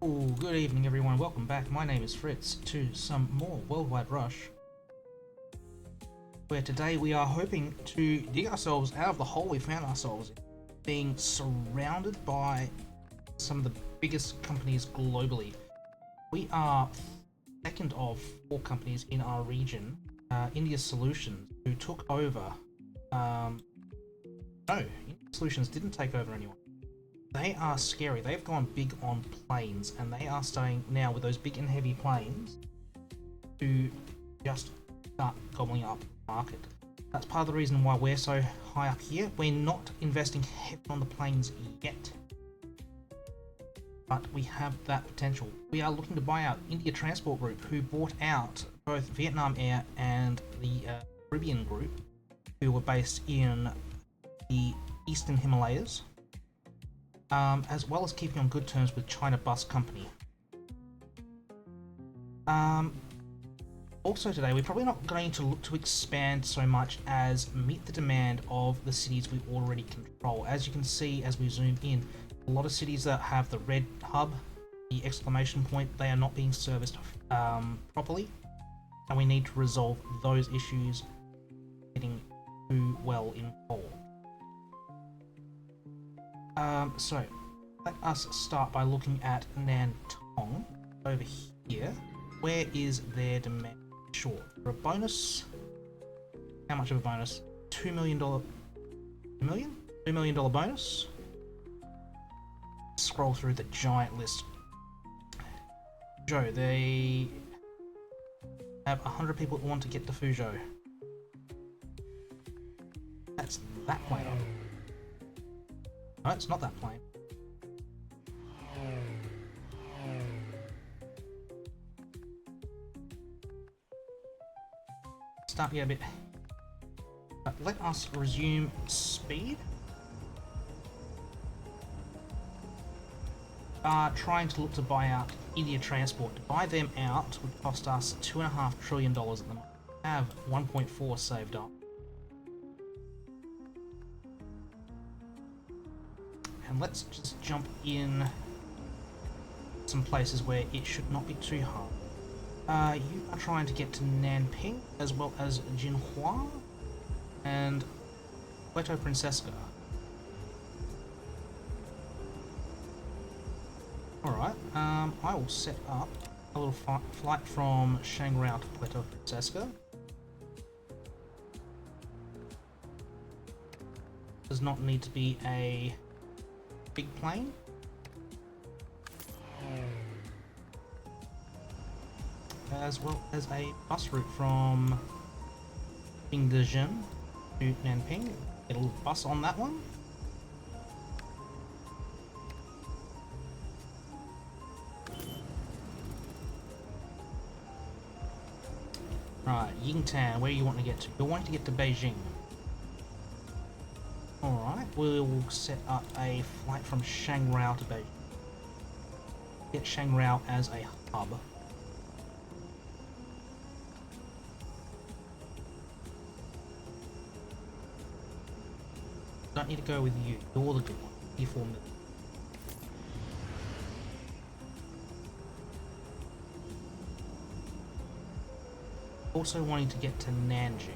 Oh, good evening everyone, welcome back. My name is Fritz to some more Worldwide Rush, where today we are hoping to dig ourselves out of the hole we found ourselves in, being surrounded by some of the biggest companies globally. We are second of four companies in our region, India Solutions, who took over. No, India Solutions didn't take over anyone. They are scary. They've gone big on planes, and they are starting now with those big and heavy planes to just start gobbling up the market. That's part of the reason why we're so high up here. We're not investing heavily on the planes yet, but we have that potential. We are looking to buy out India Transport Group, who bought out both Vietnam Air and the Caribbean Group, who were based in the Eastern Himalayas. As well as keeping on good terms with China Bus Company. Also today, we're probably not going to look to expand so much as meet the demand of the cities we already control. As you can see as we zoom in, a lot of cities that have the red hub, the exclamation point, they are not being serviced properly, and we need to resolve those issues getting too well involved. So let us start by looking at Nantong over here. Where is their demand? Sure, for a bonus. How much of a bonus? $2 million. $2 million bonus. Scroll through the giant list. Fuzhou, they have 100 people that want to get to Fuzhou. That's that plane. No, it's not that plane. Start to get a bit. But let us resume speed. Trying to look to buy out India Transport. To buy them out would cost us $2.5 trillion at the moment. We have 1.4 saved up. And let's just jump in some places where it should not be too hard. You are trying to get to Nanping, as well as Jinhua and Puerto Princesa. Alright, I will set up a little flight from Shanghai to Puerto Princesa. Does not need to be a big plane. As well as a bus route from Bingdezhen to Nanping. Get a little bus on that one. Right, Yingtan, where you want to get to? You're wanting to get to Beijing. Alright, we'll set up a flight from Shanghai to Beijing. Get Shanghai as a hub. Don't need to go with you, you're the good one. You form it. Also wanting to get to Nanjing.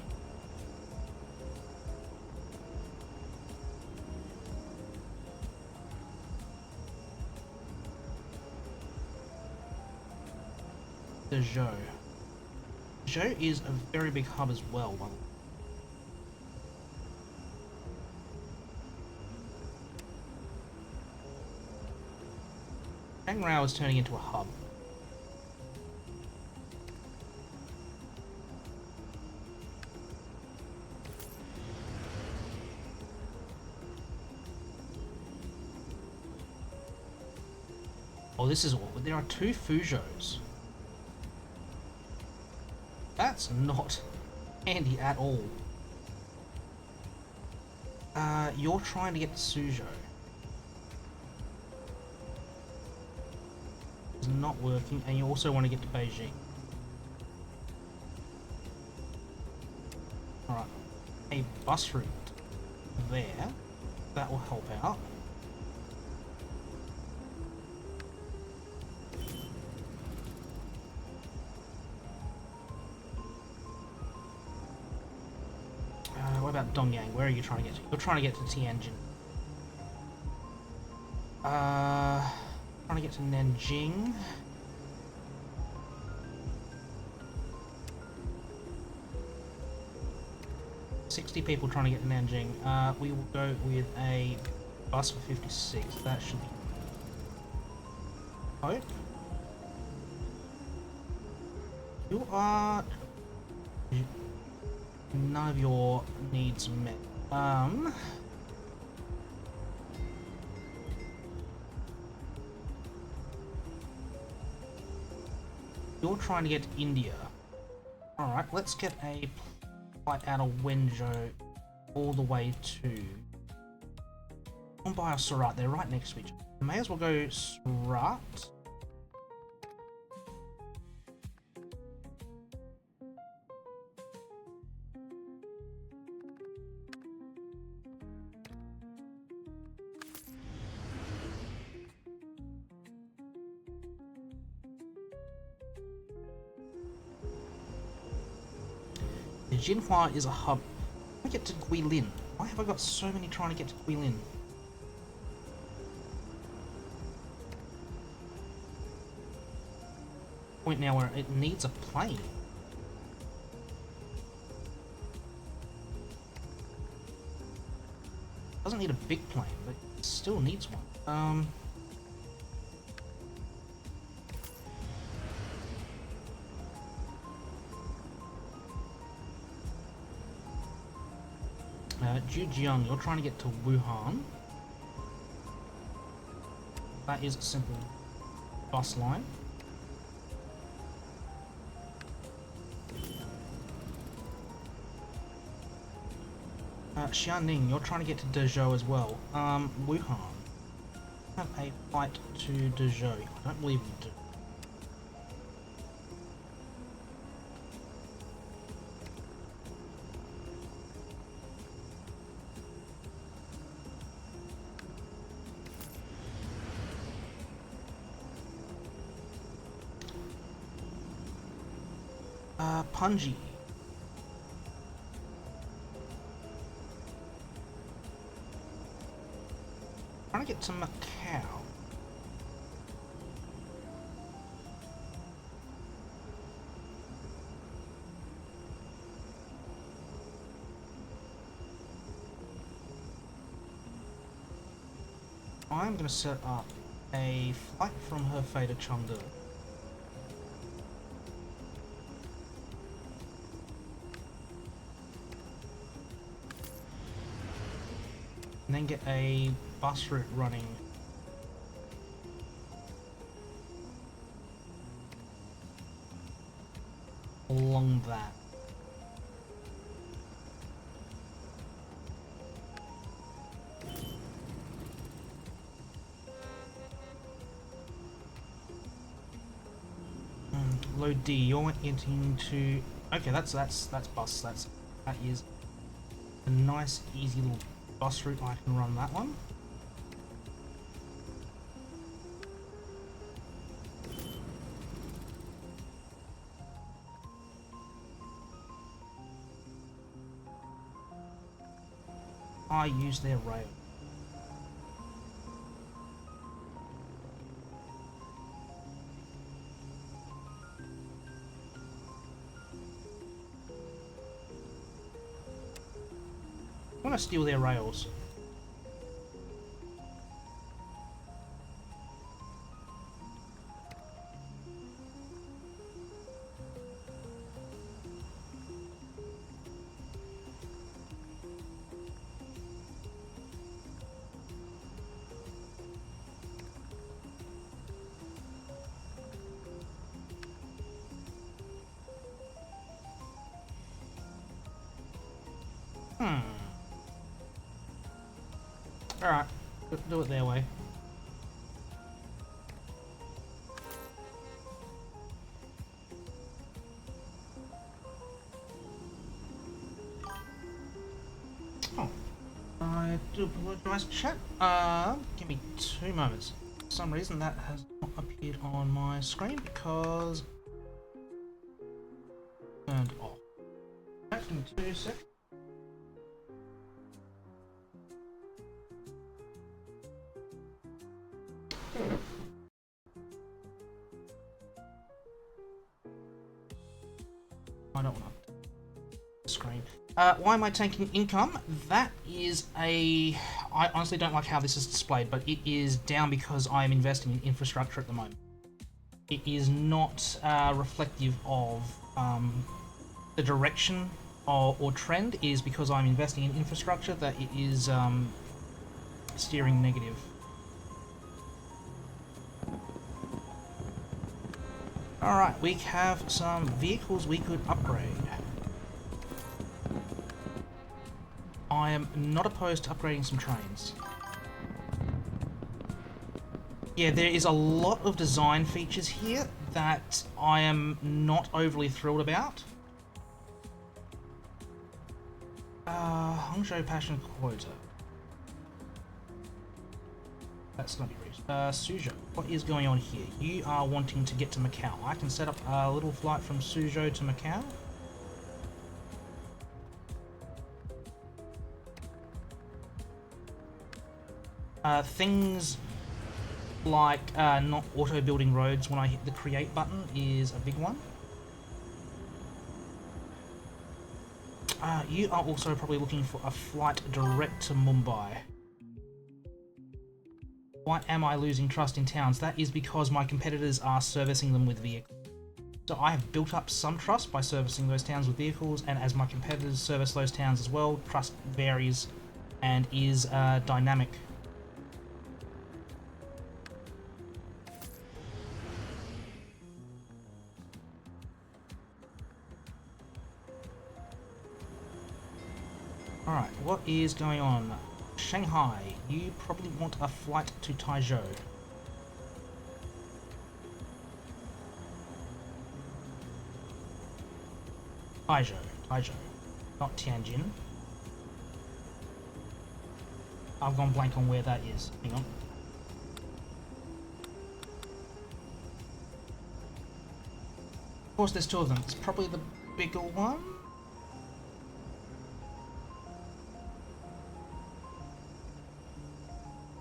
Zhou. Zhou is a very big hub as well, by the way. Shanghai is turning into a hub. Oh, this is awkward. There are two Fuzhous. That's not handy at all. You're trying to get to Suzhou. It's not working, and you also want to get to Beijing. Alright, a bus route there. That will help out. Dongyang, where are you trying to get to? You're trying to get to Tianjin. Trying to get to Nanjing. $60 people trying to get to Nanjing. We will go with a bus for 56. That should be hope. You are none of your needs met. You're trying to get to India. Alright, let's get a flight out of Wenzhou all the way to Mumbai or Surat. They're right next to each other. We may as well go Surat. Jinhua is a hub. I get to Guilin. Why have I got so many trying to get to Guilin? Point now where it needs a plane. Doesn't need a big plane, but it still needs one. Zhejiang, you're trying to get to Wuhan. That is a simple bus line. Xianing, you're trying to get to Dezhou as well. Wuhan. Have a flight to Dezhou. I don't believe you do. Punji. Trying to get to Macau. I'm going to set up a flight from Hefei to Chengdu. And then get a bus route running along that. Load D, you're getting to. Okay, that's bus. That is a nice, easy little bus route. I can run that one. I use their rail. I'm gonna steal their rails. Alright, do it their way. Oh, I do apologise, chat. Give me 2 moments. For some reason that has not appeared on my screen because turned off. Give me 2 seconds. I don't want to screen. Why am I taking income? That is a... I honestly don't like how this is displayed, but it is down because I am investing in infrastructure at the moment. It is not reflective of the direction or trend. It is because I'm investing in infrastructure that it is steering negative. Alright, we have some vehicles we could upgrade. I am not opposed to upgrading some trains. Yeah, there is a lot of design features here that I am not overly thrilled about. Hangzhou Passion Quota. That's not your reason. Suzhou, what is going on here? You are wanting to get to Macau. I can set up a little flight from Suzhou to Macau. Things like not auto-building roads when I hit the create button is a big one. You are also probably looking for a flight direct to Mumbai. Why am I losing trust in towns? That is because my competitors are servicing them with vehicles. So I have built up some trust by servicing those towns with vehicles, and as my competitors service those towns as well, trust varies and is dynamic. Alright, what is going on? Shanghai, you probably want a flight to Taizhou. Taizhou, not Tianjin. I've gone blank on where that is. Hang on. Of course, there's two of them. It's probably the bigger one.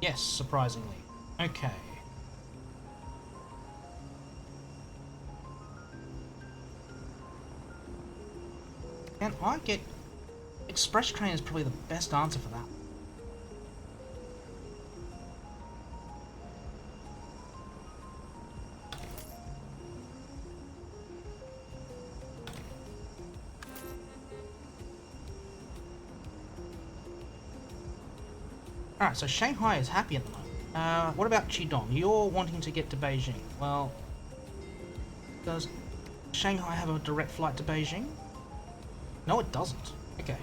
Yes, surprisingly. Okay. Can I get... Express train is probably the best answer for that. Alright, so Shanghai is happy at the moment. What about Qidong? You're wanting to get to Beijing. Well, does Shanghai have a direct flight to Beijing? No, it doesn't. Okay.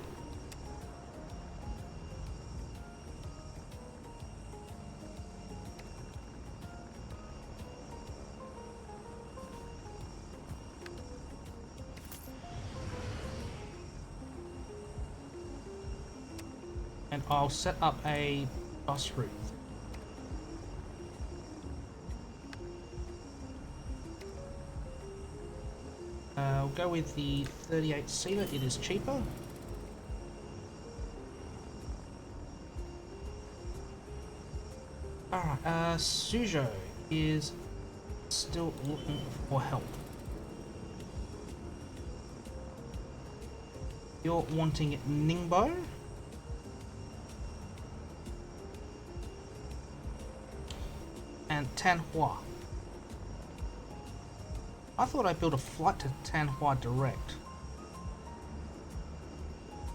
And I'll set up a bus route. We'll go with the 38-seater, it is cheaper. Alright, Suzhou is still looking for help. You're wanting Ningbo? And Tanhua. I thought I built a flight to Tanhua direct.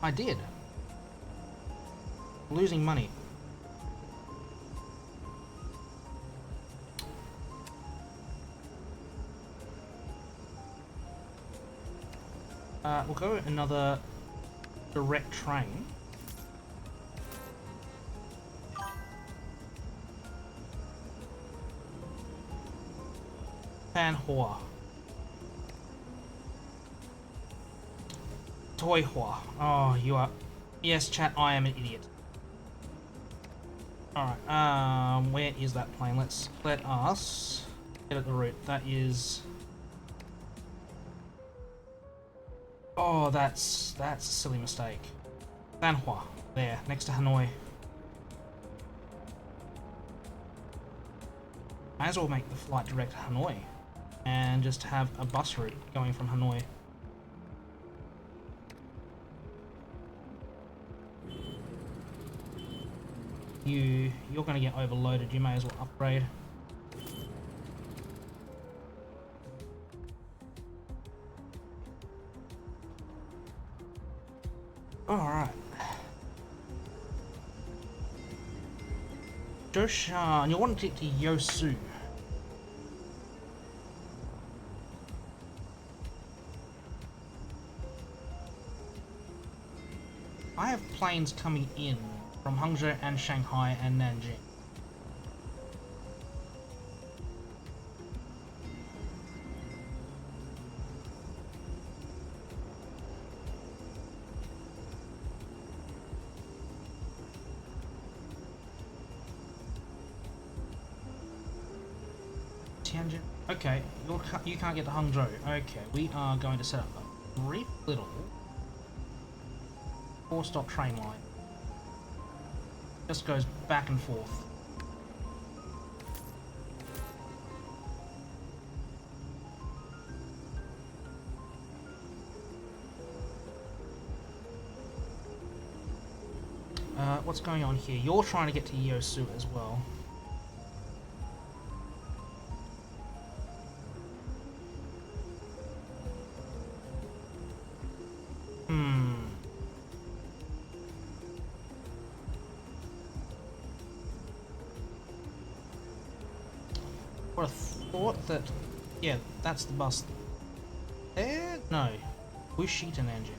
I did. Losing money. We'll go another direct train. Tanhua. Toihua. Oh, you are... Yes, chat, I am an idiot. Alright, where is that plane? Let us get at the route. That is... Oh, that's a silly mistake. Tanhua. There, next to Hanoi. Might as well make the flight direct to Hanoi. And just have a bus route going from Hanoi. you're going to get overloaded. You may as well upgrade. Alright. Joshan, you want to get to Yosu. I have planes coming in from Hangzhou and Shanghai and Nanjing. Tianjin. Okay, you can't get to Hangzhou. Okay, we are going to set up a brief little 4-stop train line. Just goes back and forth. What's going on here? You're trying to get to Yosu as well. I thought that, yeah, that's the bus there. No, Wuxi to Nanjing.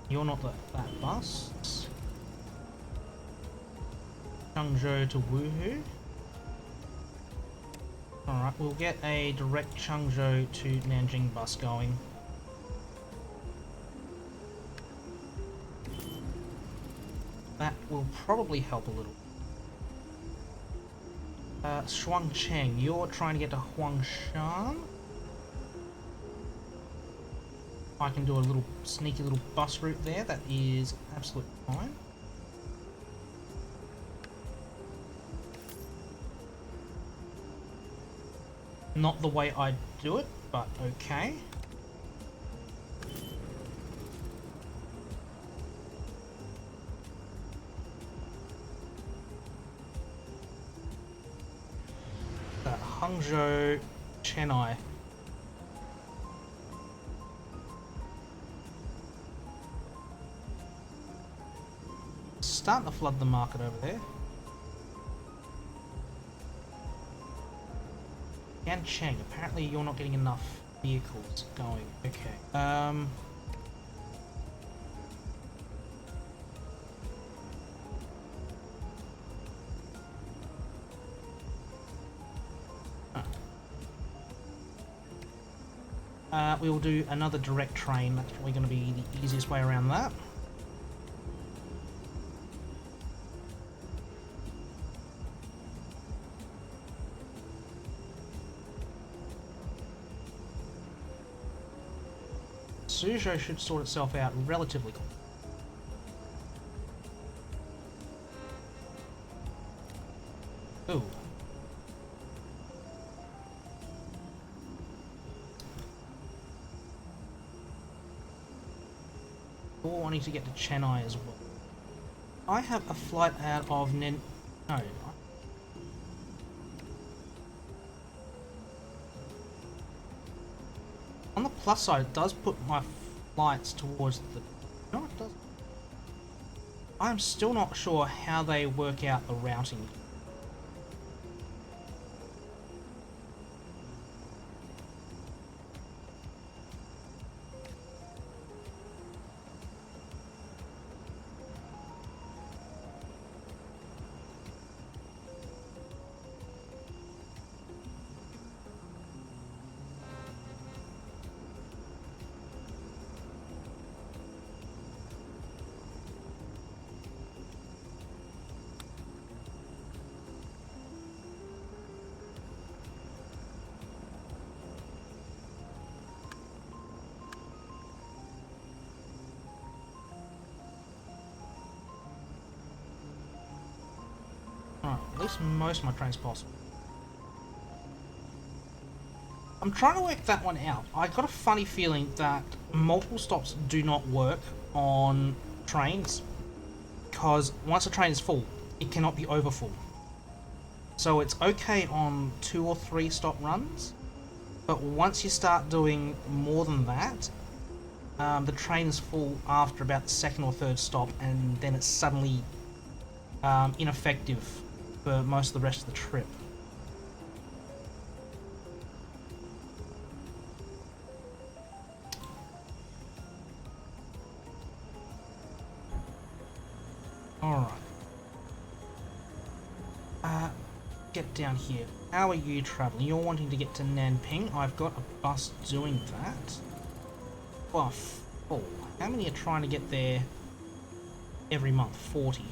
You're not that bus. Changzhou to Wuhu. Alright, we'll get a direct Changzhou to Nanjing bus going. That will probably help a little. Shuangcheng, you're trying to get to Huangshan. I can do a little sneaky little bus route there. That is absolutely fine. Not the way I do it, but okay. Hangzhou, Chennai. Starting to flood the market over there. Yancheng, apparently you're not getting enough vehicles going. Okay. We will do another direct train. That's probably going to be the easiest way around that. Suzhou should sort itself out relatively quickly. Ooh. Or wanting to get to Chennai as well. I have a flight out of No. On the plus side, it does put my flights towards the... No, it doesn't. I'm still not sure how they work out the routing. Alright, at least most of my trains possible. I'm trying to work that one out. I got a funny feeling that multiple stops do not work on trains, because once a train is full, it cannot be overfull. So it's okay on 2 or 3 stop runs, but once you start doing more than that, the train is full after about the 2nd or 3rd stop, and then it's suddenly ineffective for most of the rest of the trip. Alright. Get down here. How are you travelling? You're wanting to get to Nanping. I've got a bus doing that. Well, full. How many are trying to get there every month? 40.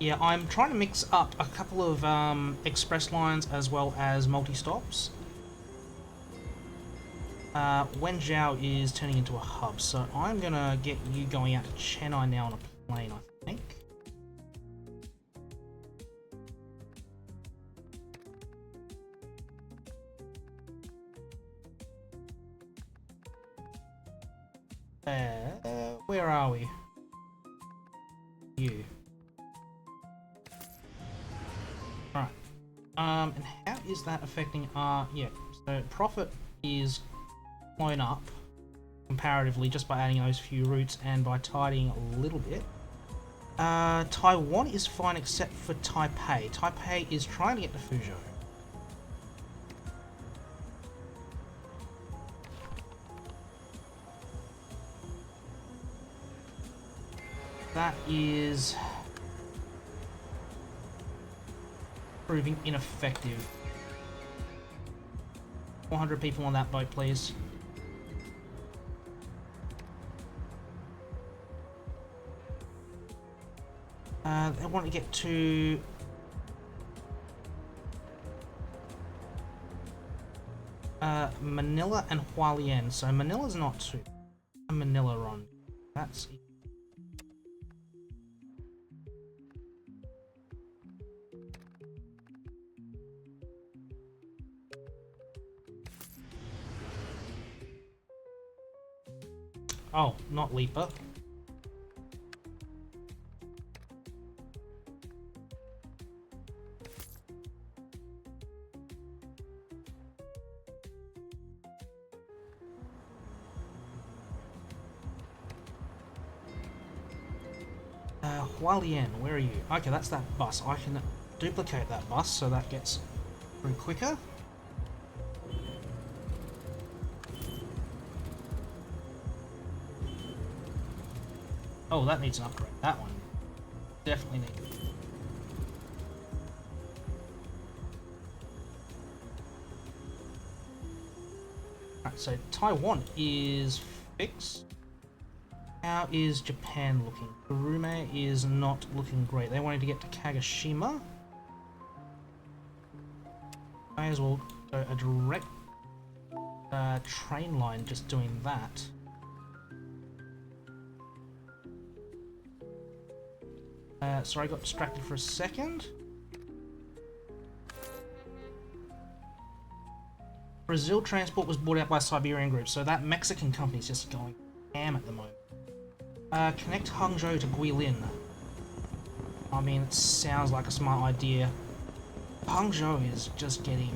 Yeah, I'm trying to mix up a couple of express lines as well as multi-stops. Wenzhou is turning into a hub, so I'm gonna get you going out to Chennai now on a plane, I think. Where are we? You. Right. And how is that affecting our... yeah, so profit is blown up comparatively just by adding those few routes and by tidying a little bit. Taiwan is fine except for Taipei. Taipei is trying to get to Fuzhou. That is proving ineffective. 400 people on that boat, please. I want to get to... Manila and Hualien. So Manila's not too... Manila on. That's... oh, not Leaper. Hualien, where are you? Okay, that's that bus. I can duplicate that bus so that gets through quicker. Oh, that needs an upgrade. That one definitely needs. Right, so Taiwan is fixed. How is Japan looking? Kurume is not looking great. They wanted to get to Kagoshima. May as well go a direct train line just doing that. Sorry, I got distracted for a second. Brazil Transport was bought out by Siberian Group, so that Mexican company is just going ham at the moment. Connect Hangzhou to Guilin. I mean, it sounds like a smart idea. Hangzhou is just getting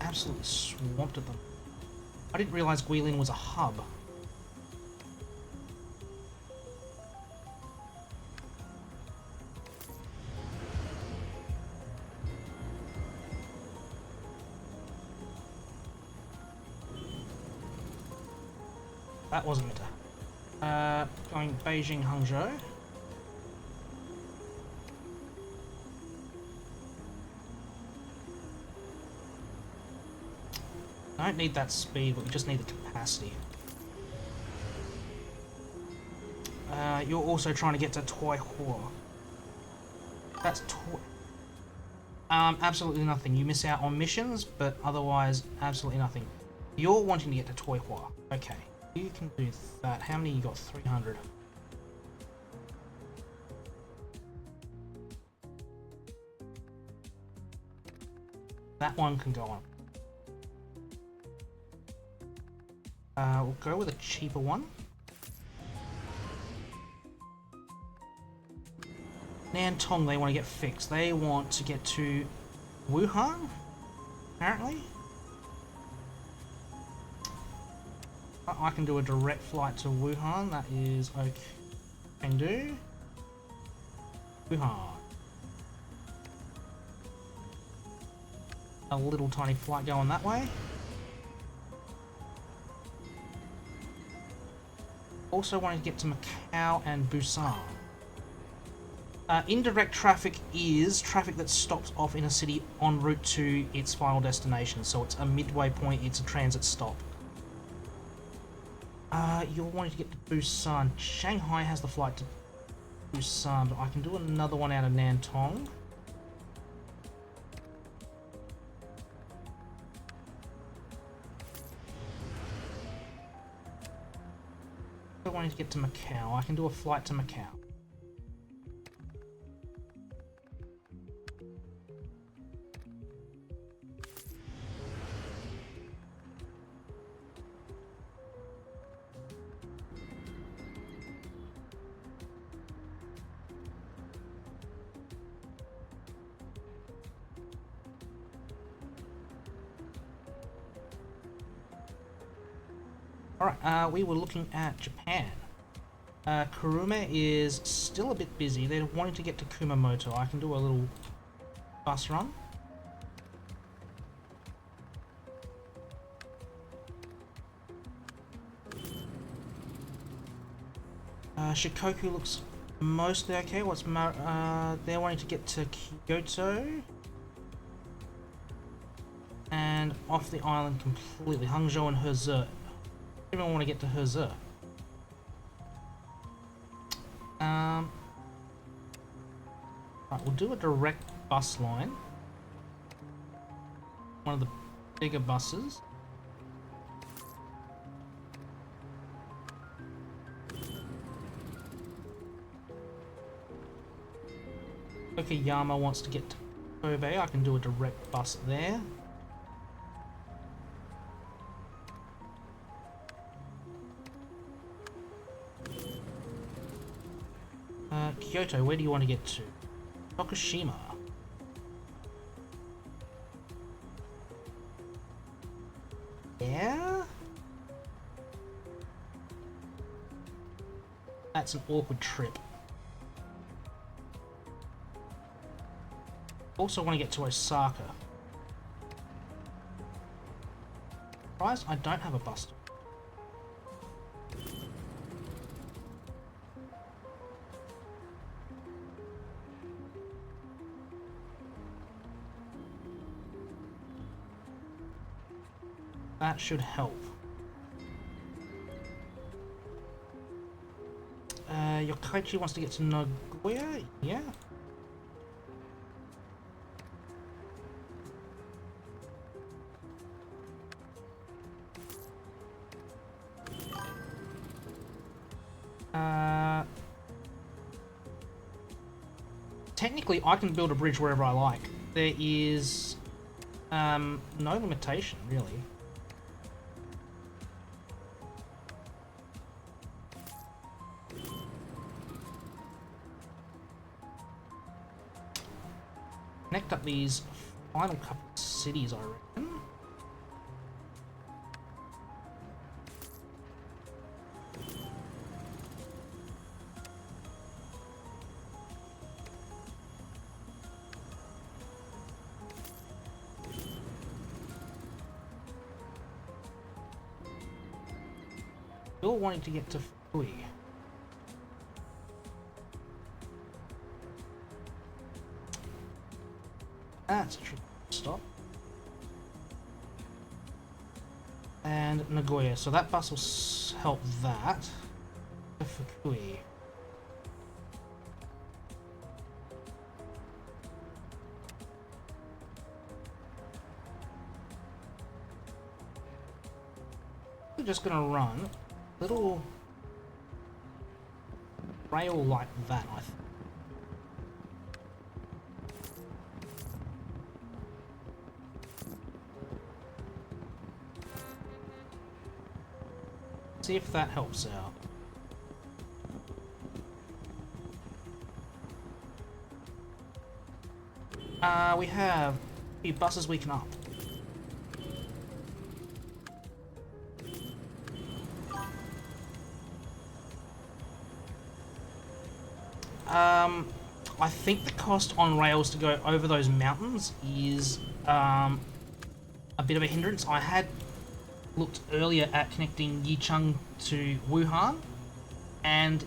absolutely swamped at them. I didn't realize Guilin was a hub. That wasn't meant to. Going Beijing, Hangzhou. I don't need that speed, but we just need the capacity. You're also trying to get to Toihua. That's absolutely nothing. You miss out on missions, but otherwise, absolutely nothing. You're wanting to get to Toihua. Okay. You can do that. How many you got? 300. That one can go on. We'll go with a cheaper one. Nantong, they want to get fixed. They want to get to Wuhan, apparently. I can do a direct flight to Wuhan. That is okay. Can do. Wuhan. A little tiny flight going that way. Also wanting to get to Macau and Busan. Indirect traffic is traffic that stops off in a city en route to its final destination. So it's a midway point, it's a transit stop. You're wanting to get to Busan. Shanghai has the flight to Busan, but I can do another one out of Nantong. You're wanting to get to Macau. I can do a flight to Macau. Alright, we were looking at Japan. Kurume is still a bit busy. They're wanting to get to Kumamoto. I can do a little bus run. Shikoku looks mostly okay. They're wanting to get to Kyoto. And off the island completely. Hangzhou and Hezhe. Everyone want to get to Hezhe. Right, we'll do a direct bus line. One of the bigger buses. Okayama wants to get to Kobe. I can do a direct bus there. Kyoto, where do you want to get to? Tokushima. Yeah? That's an awkward trip. Also want to get to Osaka. Surprised I don't have a bus stop. That should help. Yokkaichi wants to get to Nagoya? Yeah. Technically, I can build a bridge wherever I like. There is no limitation, really. Connect up these final couple of cities, I reckon. You're wanting to get to Fukui. That's a tricky stop. And Nagoya, so that bus will help that. To Fukui. We're just gonna run a little rail like that, I think. See if that helps out. We have a few buses we can up. I think the cost on rails to go over those mountains is a bit of a hindrance. I had looked earlier at connecting Yicheng to Wuhan, and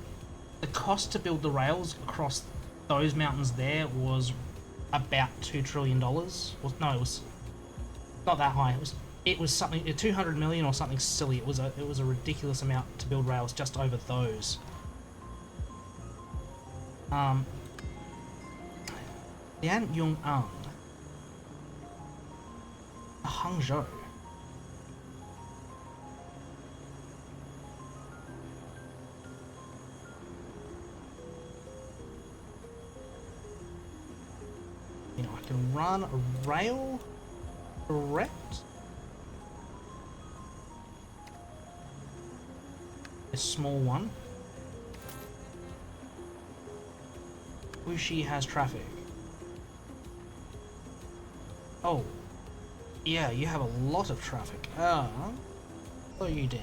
the cost to build the rails across those mountains there was about $2 trillion. Well, no, it was not that high. It was something 200 million or something silly. It was a ridiculous amount to build rails just over those. Lianyungang, Hangzhou. You know, I can run a rail direct. A small one. Wuxi has traffic. Oh, yeah, you have a lot of traffic. Slow you down.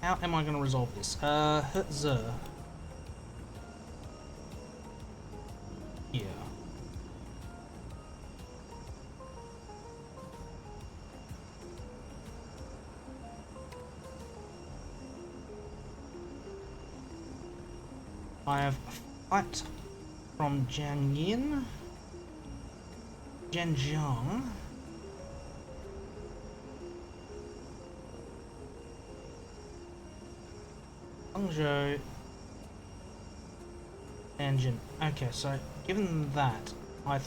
How am I going to resolve this? Hertzer. Yeah. I have a flight from Jiangyin, Zhenjiang, Hangzhou, and Jin. Okay, so given that, I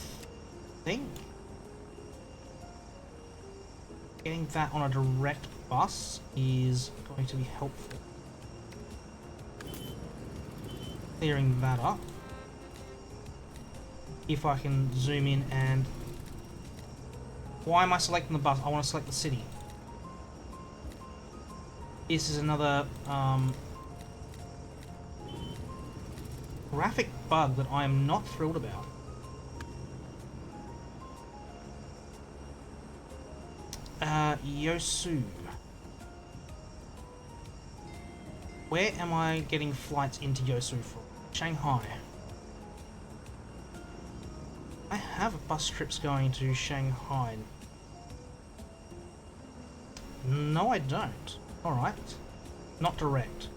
think getting that on a direct bus is going to be helpful. Clearing that up. If I can zoom in and... Why am I selecting the bus? I want to select the city. This is another graphic bug that I am not thrilled about. Yosu. Where am I getting flights into Yosu from? Shanghai. I have bus trips going to Shanghai. No, I don't. Alright. Not direct.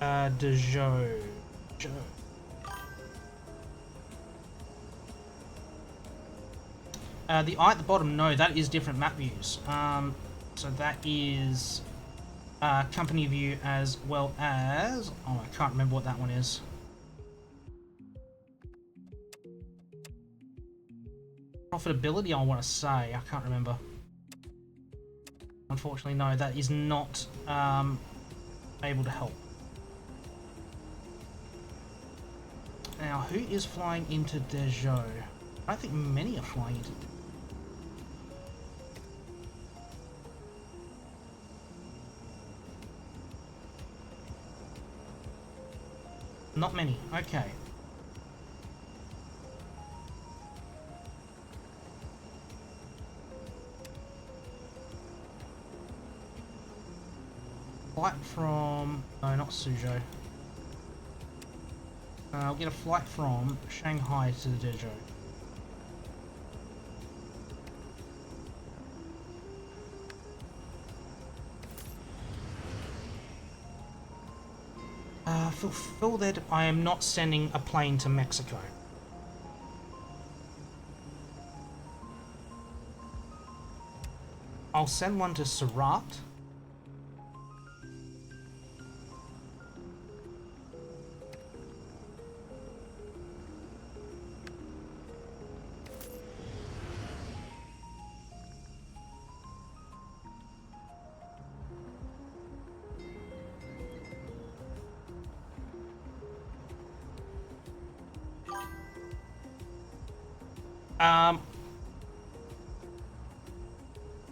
Dezhou. The eye at the bottom, no, that is different map views. So that is company view as well as... Oh, I can't remember what that one is. Profitability, I want to say. I can't remember. Unfortunately, no, that is not able to help. Now, who is flying into Dezhou? I don't think many are flying into Dezhou. Not many, okay. Flight from... No, not Suzhou. I'll get a flight from Shanghai to Dezhou. Fulfill that. I am not sending a plane to Mexico. I'll send one to Surat.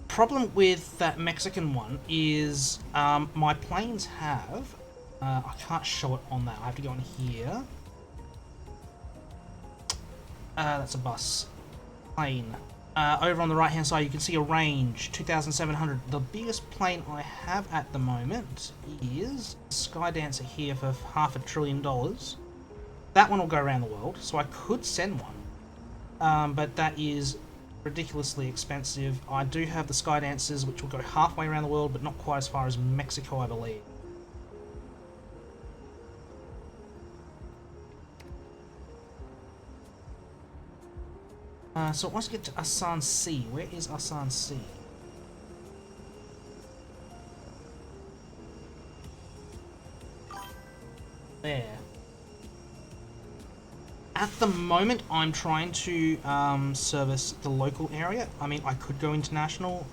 Problem with that Mexican one is my planes have. I can't show it on that. I have to go on here. That's a bus. Plane. Over on the right hand side you can see a range 2,700. The biggest plane I have at the moment is Skydancer here for $500 billion. That one will go around the world, so I could send one, but that is ridiculously expensive. I do have the Skydancers which will go halfway around the world, but not quite as far as Mexico, I believe. So it wants to get to Asan Sea. Where is Asan Sea? There. At the moment, I'm trying to service the local area. I mean, I could go international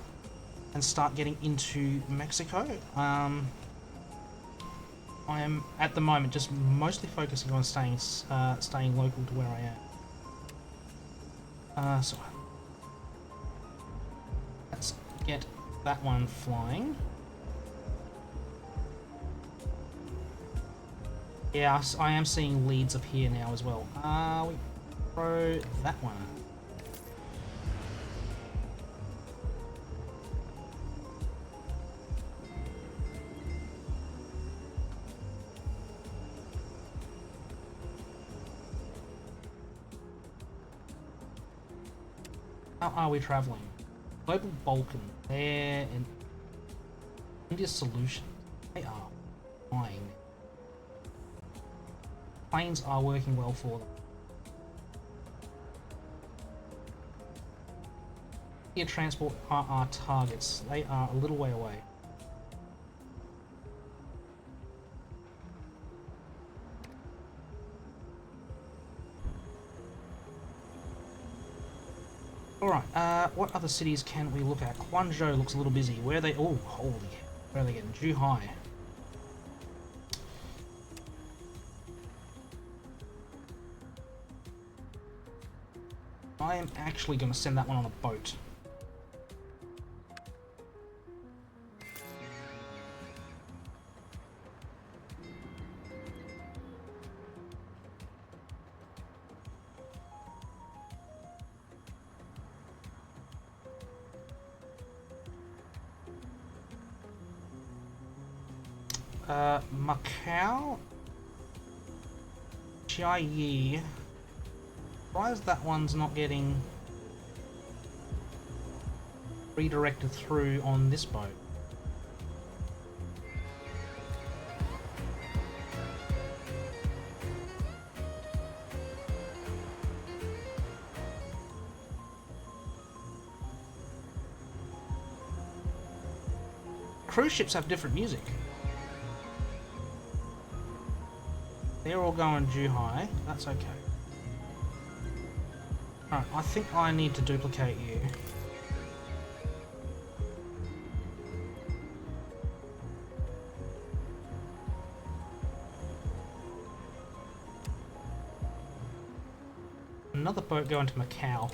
and start getting into Mexico. I am, at the moment, just mostly focusing on staying local to where I am. So let's get that one flying. Yeah, I am seeing leads up here now as well. We throw that one. How are we traveling? Global Balkan. They're in India Solutions. They are flying. Planes are working well for them. Air transport are our targets. They are a little way away. Alright, what other cities can we look at? Guangzhou looks a little busy. Where are they? Oh, holy. Where are they getting? Zhuhai. I am actually going to send that one on a boat. Macau, Chiayi. Why is that one's not getting redirected through on this boat? Cruise ships have different music. They're all going Zhuhai. That's okay. Alright, I think I need to duplicate you. Another boat going to Macau.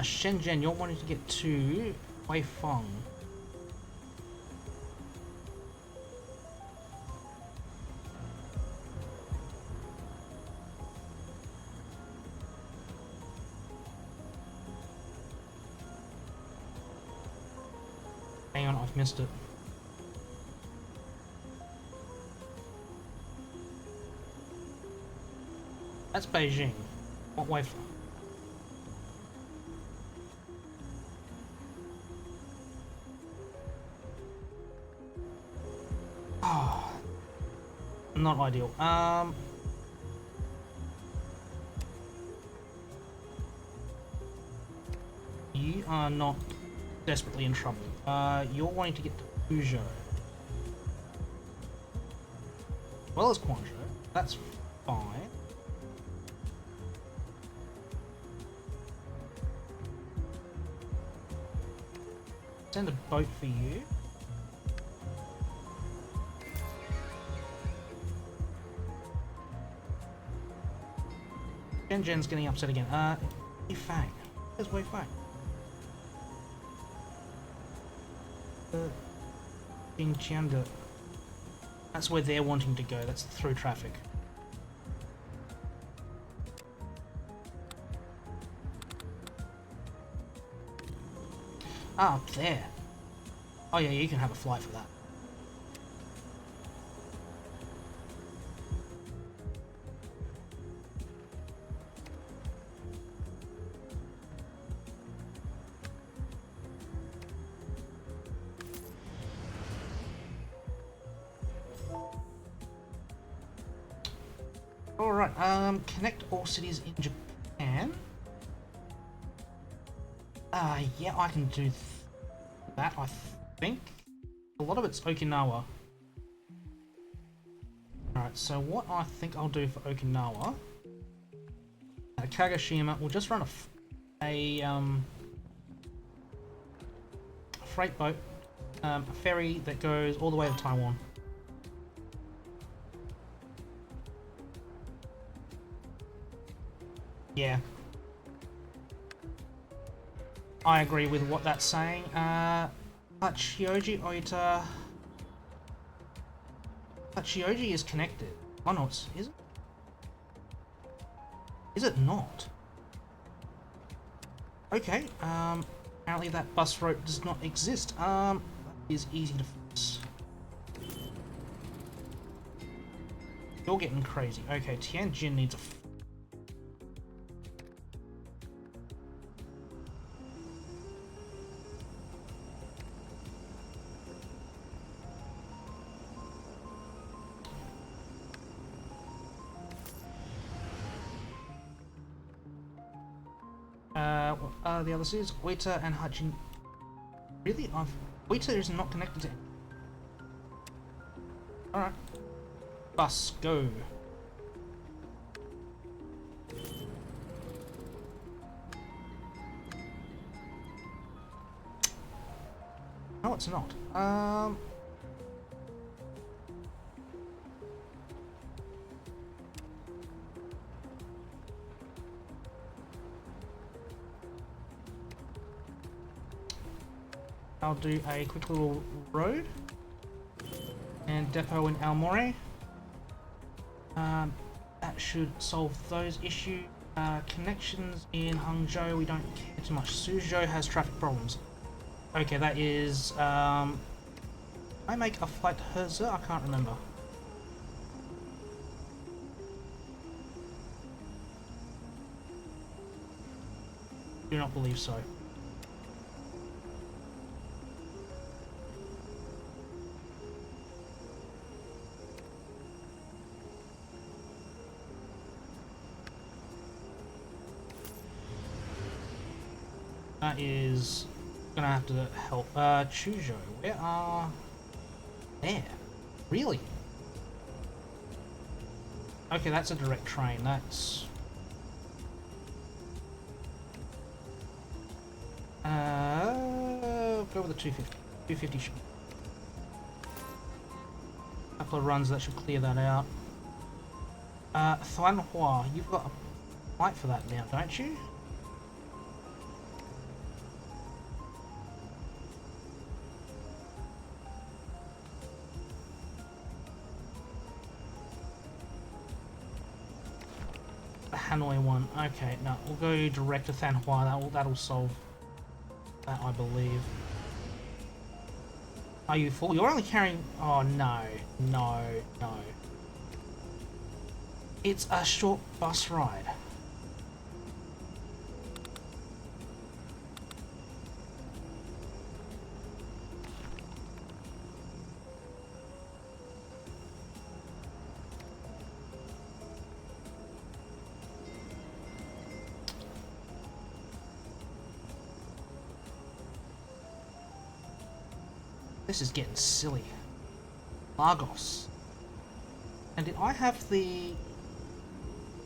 Shenzhen, you're wanting to get to Weifang. Hang on, I've missed it. That's Beijing. What Weifang? Oh, not ideal. You are not desperately in trouble. You're wanting to get to Fuzhou. Well as Guangzhou. That's fine. Send a boat for you. Jen's getting upset again. Weifang. Where's Weifang? Jingqianda. That's where they're wanting to go. That's through traffic. Ah, up there. Oh yeah, you can have a flight for that. Alright, connect all cities in Japan. Yeah, I can do that, I think. A lot of it's Okinawa. Alright, so what I think I'll do for Okinawa, at Kagoshima, we'll just run a freight boat, a ferry that goes all the way to Taiwan. Yeah. I agree with what that's saying. Hachioji Oita... Hachioji is connected. Oh no, is it? Is it not? Okay, apparently that bus route does not exist. That is easy to fix. You're getting crazy. Okay, Tianjin needs a... the other cities, Oita and Hachin. Really? Oita is not connected to it. Alright. Bus, go. No, it's not. I'll do a quick little road and depot in Aomori. That should solve those issues. Connections in Hangzhou, we don't care too much. Suzhou has traffic problems. Okay, that is... I make a flight to Herze? I can't remember. Do not believe so. That is gonna have to help. Chuzhou, where are... There? Really? Okay, that's a direct train. That's... go with the 250. 250 should... Couple of runs that should clear that out. Thuanhua, you've got a flight for that now, don't you? Hanoi one. Okay, no, we'll go direct to Thanhua. That'll solve that, I believe. Are you full? You're only carrying... Oh, no. No, no. It's a short bus ride. This is getting silly. Lagos. And did I have the...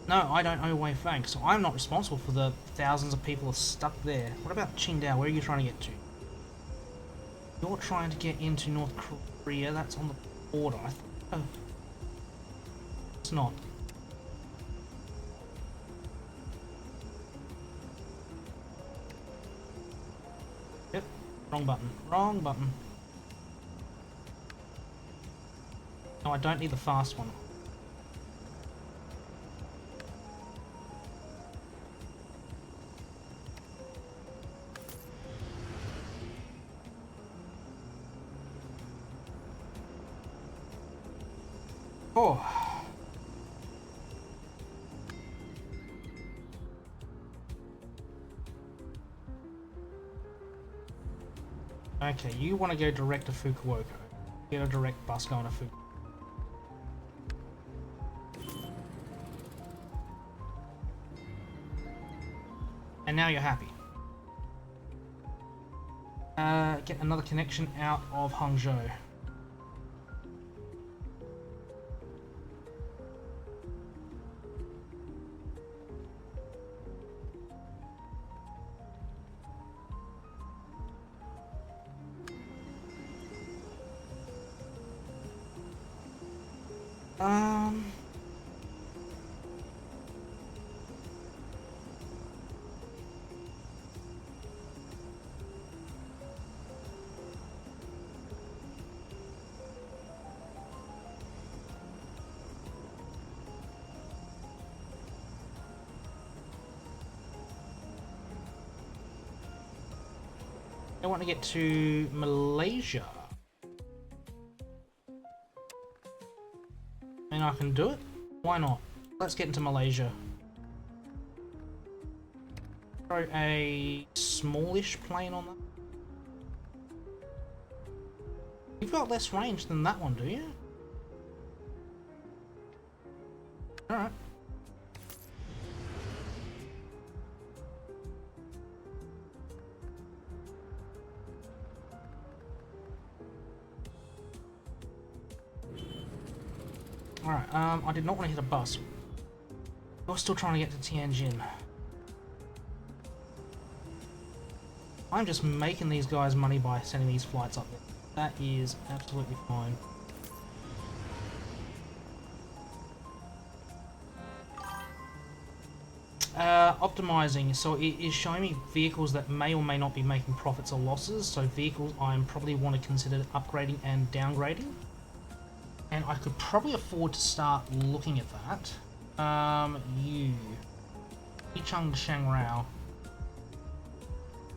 No, I don't owe Weifang, so I'm not responsible for the thousands of people stuck there. What about Qingdao? Where are you trying to get to? You're trying to get into North Korea. That's on the border. I thought... Oh. It's not. Wrong button. Wrong button. No, I don't need the fast one. Oh. Okay, you want to go direct to Fukuoka. Get a direct bus going to Fukuoka. And now you're happy. Get another connection out of Hangzhou. I want to get to Malaysia. And I can do it? Why not? Let's get into Malaysia. Throw a smallish plane on that. You've got less range than that one, do you? Alright. Alright, I did not want to hit a bus. I was still trying to get to Tianjin. I'm just making these guys money by sending these flights up there. That is absolutely fine. Optimizing, so it is showing me vehicles that may or may not be making profits or losses, so vehicles I probably want to consider upgrading and downgrading. And I could probably afford to start looking at that. Yicheng Shangrao.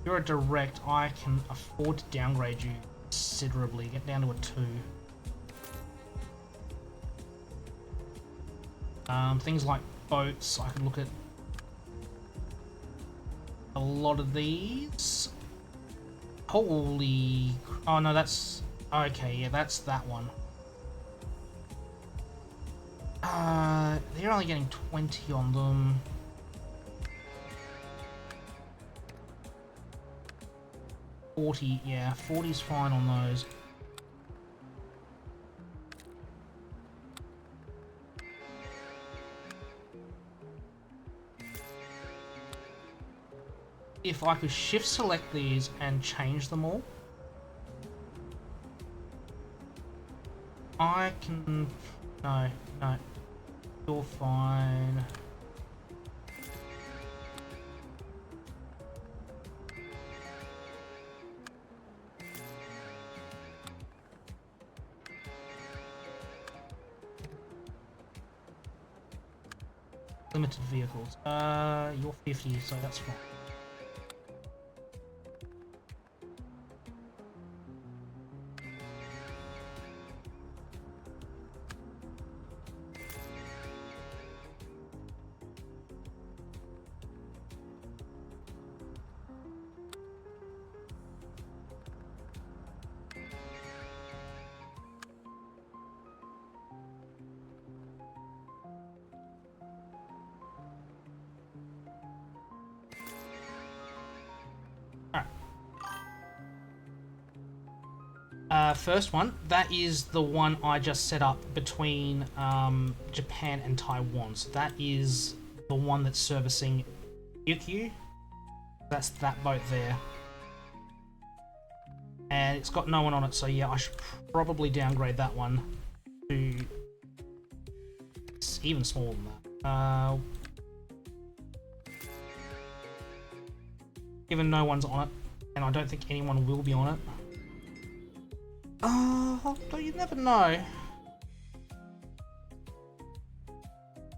You're a direct, I can afford to downgrade you considerably, get down to a 2. Things like boats, I could look at a lot of these. Holy, oh no, that's, okay, yeah, that's that one. They're only getting 20 on them. $40, yeah, 40's fine on those. If I could shift select these and change them all, I can, no, you're fine. Limited vehicles. You're 50, so that's fine. First one, that is the one I just set up between Japan and Taiwan. So that is the one that's servicing Ryukyu. That's that boat there. And it's got no one on it, so yeah, I should probably downgrade that one to even smaller than that. Given no one's on it, and I don't think anyone will be on it. Though you never know.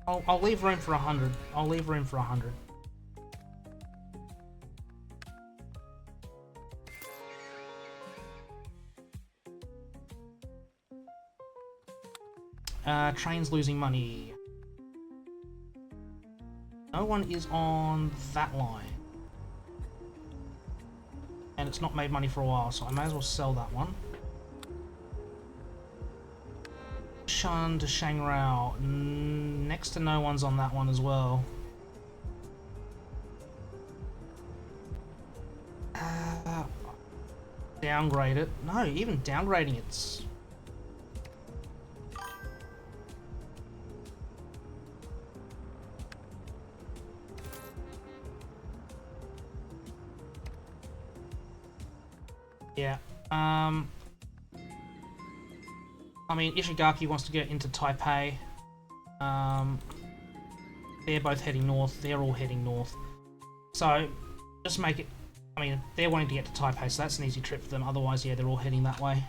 I'll leave room for 100. I'll leave room for 100. Train's losing money. No one is on that line. And it's not made money for a while, so I may as well sell that one. Shun to Shangrao. Next to no one's on that one as well. Downgrade it. No, even downgrading it's... Yeah. I mean, Ishigaki wants to get into Taipei. They're both heading north. They're all heading north. So, just make it... I mean, they're wanting to get to Taipei, so that's an easy trip for them. Otherwise, yeah, they're all heading that way.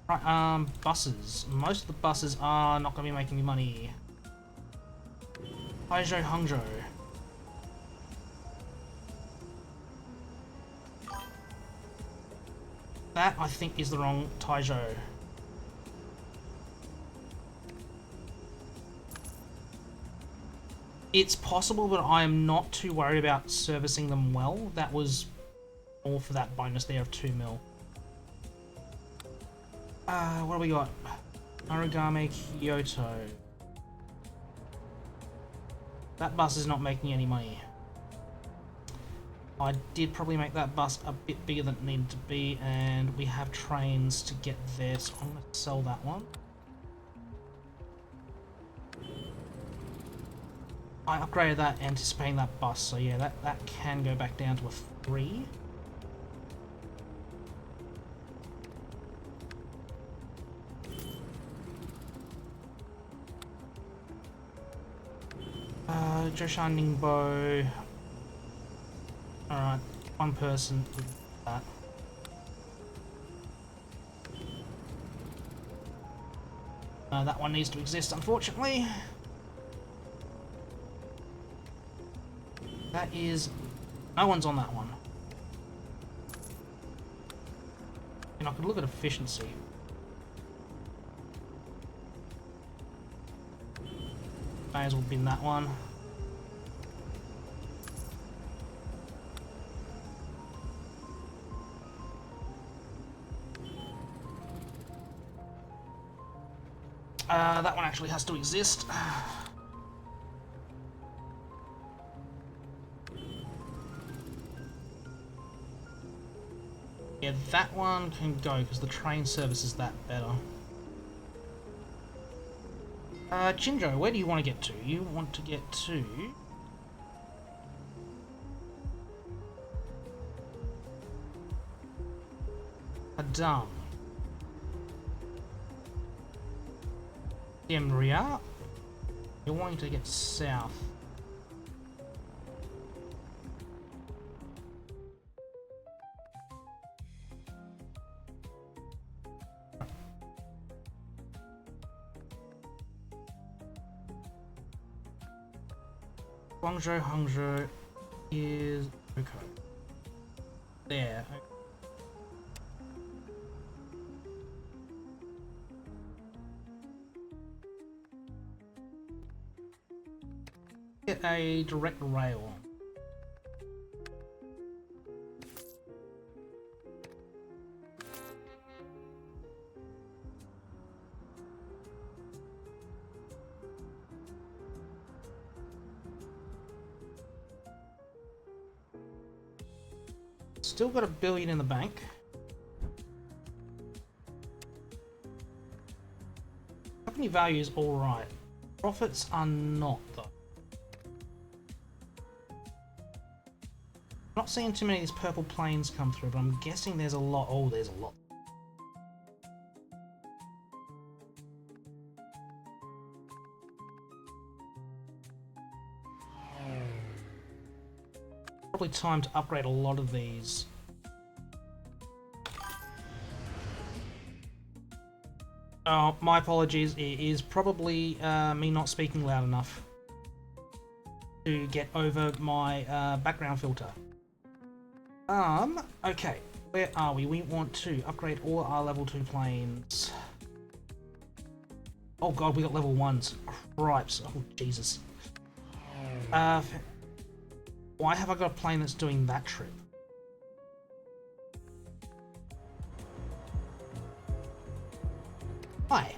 Right, buses. Most of the buses are not going to be making me money. Haizhou, Hangzhou. That, I think, is the wrong Taizhou. It's possible, but I am not too worried about servicing them well. That was all for that bonus there of 2 mil. What do we got? Narugame, Kyoto. That bus is not making any money. I did probably make that bus a bit bigger than it needed to be, and we have trains to get there, so I'm going to sell that one. I upgraded that anticipating that bus, so yeah, that can go back down to a 3. Joshan Ningbo. Alright, one person with that. That one needs to exist, unfortunately. That is... no one's on that one. And I could look at efficiency. May as well bin that one. That one actually has to exist. Yeah, that one can go because the train service is that better. Chinjo, where do you want to get to? You want to get to... Adam. Demria. You're wanting to get south. Guangzhou, Hangzhou is okay. There. Get a direct rail. Still got $1 billion in the bank. Company value is alright. Profits are not, though. I'm not seeing too many of these purple planes come through, but I'm guessing there's a lot. Oh, there's a lot. Probably time to upgrade a lot of these. Oh, my apologies. It is probably me not speaking loud enough to get over my background filter. Okay. Where are we? We want to upgrade all our level 2 planes. Oh god, we got level 1s. Cripes. Oh, Jesus. Why have I got a plane that's doing that trip? Why?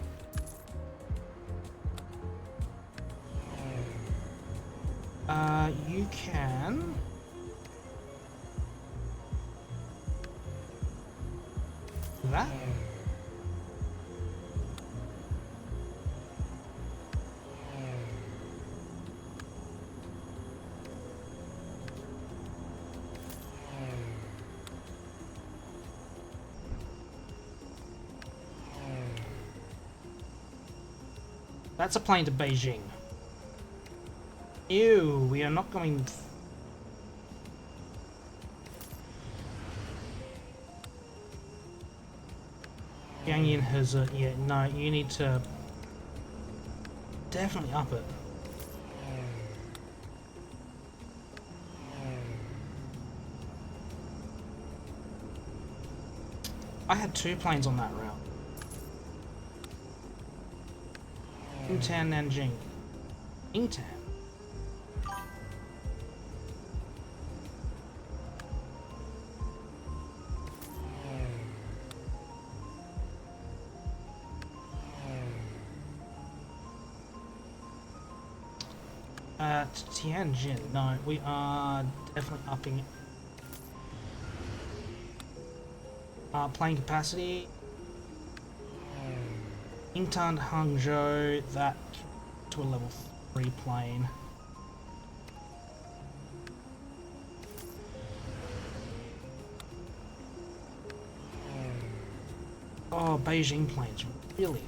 You can... that? That's a plane to Beijing. Ew, we are not going... Yang has a... yeah, no, you need to... definitely up it. I had 2 planes on that route. Yingtan, Nanjing. Yingtan. Tianjin. No, we are definitely upping it. Plane capacity. Yingtan, Hangzhou, that to a level 3 plane. Oh, Beijing planes, really?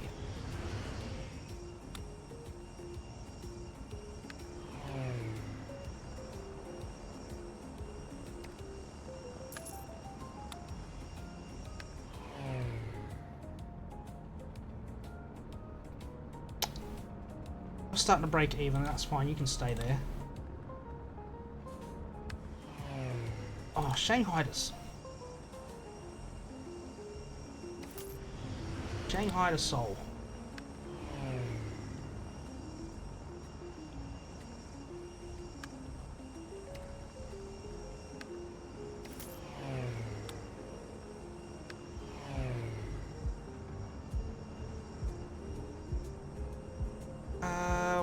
Starting to break even, that's fine, you can stay there. Oh, Shanghai does. Shanghai to Seoul.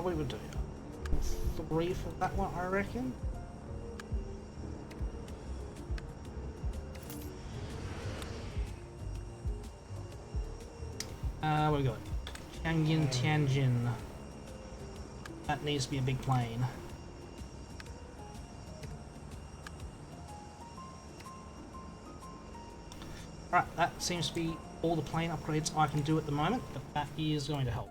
We would do 3 for that one, I reckon. What we got? Tianjin, Tianjin. That needs to be a big plane. Right, that seems to be all the plane upgrades I can do at the moment, but that is going to help.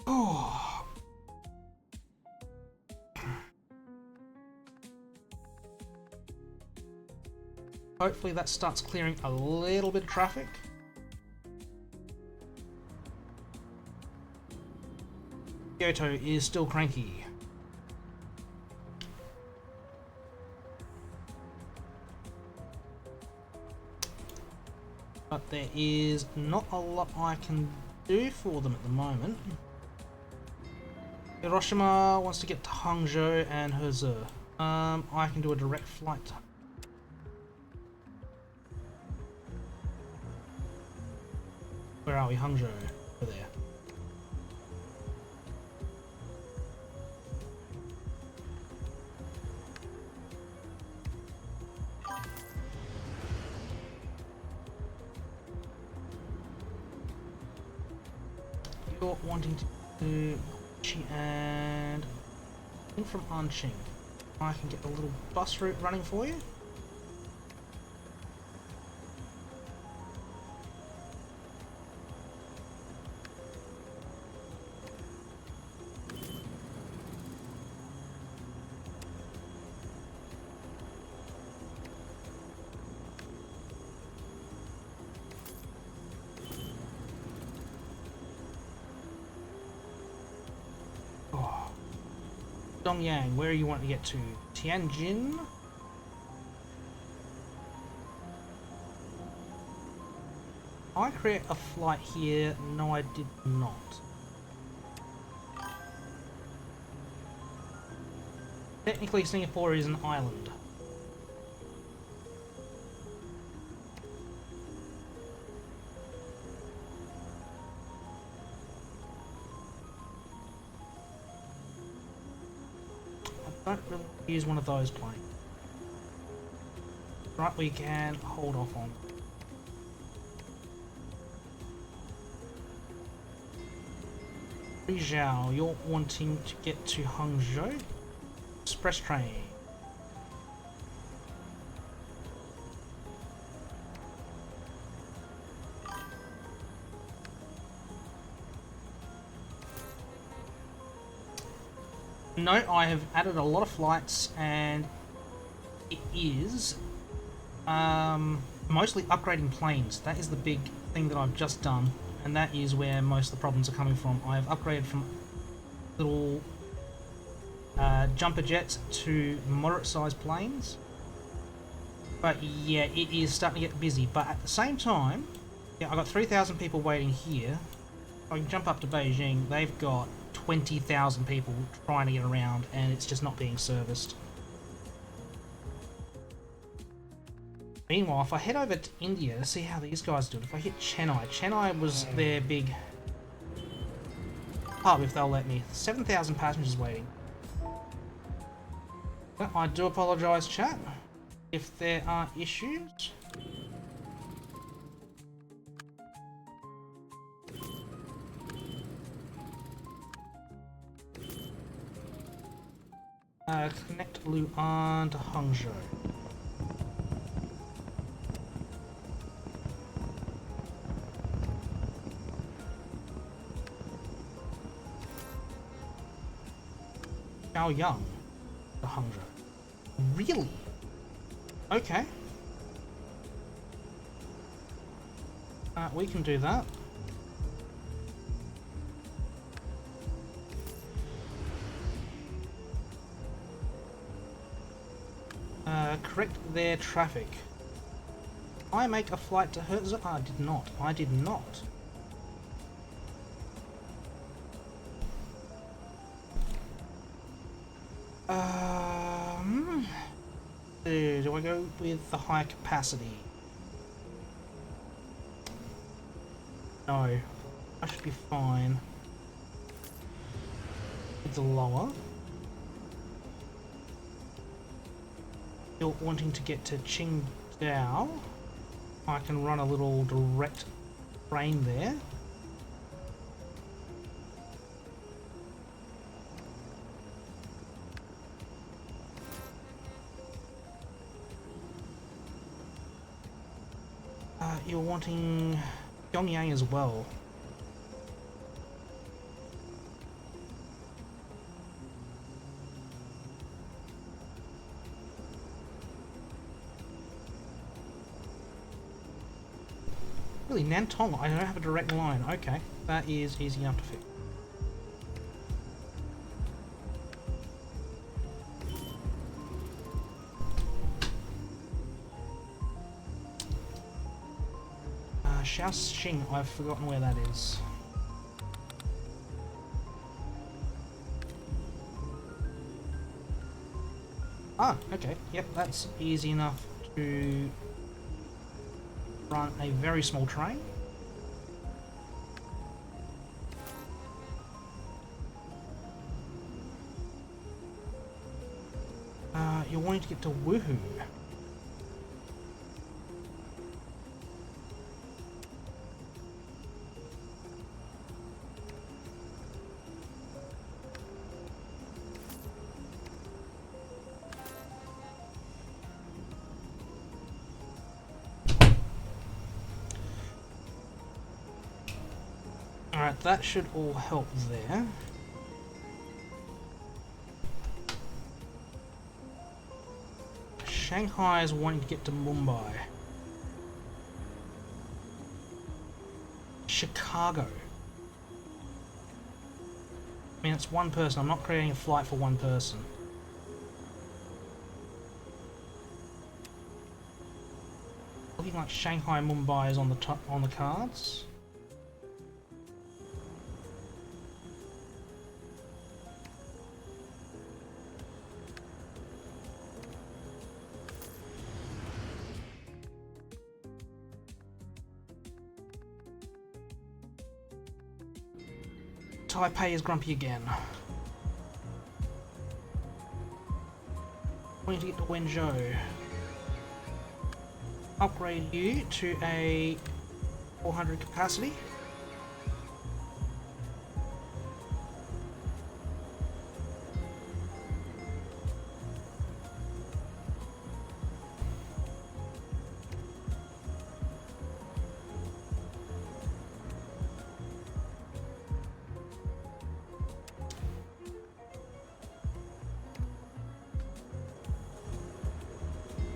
Oh. Hopefully that starts clearing a little bit of traffic. Kyoto is still cranky. But there is not a lot I can do for them at the moment. Hiroshima wants to get to Hangzhou and Hezhe. I can do a direct flight. Where are we? Hangzhou. Over there. You're wanting to do and in from Anqing. I can get the little bus route running for you. Dongyang, where you want to get to? Tianjin? I create a flight here? No, I did not. Technically, Singapore is an island. I don't really use one of those planes. Right, we can hold off on. Rizhao, you're wanting to get to Hangzhou? Express train. No, I have added a lot of flights and it is mostly upgrading planes. That is the big thing that I've just done, and that is where most of the problems are coming from. I've upgraded from little jumper jets to moderate sized planes. But yeah, it is starting to get busy. But at the same time, yeah, I've got 3,000 people waiting here. I can jump up to Beijing. They've got 20,000 people trying to get around, and it's just not being serviced. Meanwhile, if I head over to India to see how these guys do it, if I hit Chennai, Chennai was their big hub, if they'll let me. 7,000 passengers waiting. I do apologise, chat, if there are issues. Connect Luan to Hangzhou. Chaoyang to Hangzhou. Really? Okay. We can do that. Correct their traffic. I make a flight to Herzog? I did not. I did not. Do I go with the high capacity? No. I should be fine with the lower. Still wanting to get to Qingdao. I can run a little direct train there. You're wanting Pyongyang as well. Really, Nantong? I don't have a direct line. Okay, that is easy enough to fix. Shaoxing, I've forgotten where that is. Ah, okay. Yep, that's easy enough to run a very small train. You're wanting to get to Wuhu. Alright, that should all help there. Shanghai is wanting to get to Mumbai. Chicago. I mean, it's one person. I'm not creating a flight for one person. Looking like Shanghai, Mumbai is on the cards. Taipei is grumpy again. We need to get to Wenzhou. Upgrade you to a 400 capacity.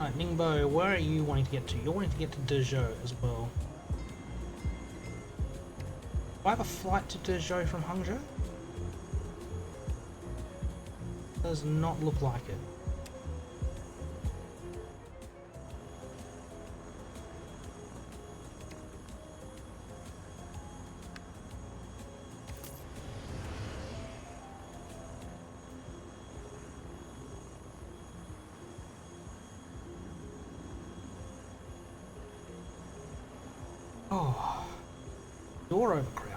Alright, Ningbo, where are you wanting to get to? You're wanting to get to Dezhou as well. Do I have a flight to Dezhou from Hangzhou? Does not look like it. Oh, you're overcrowded.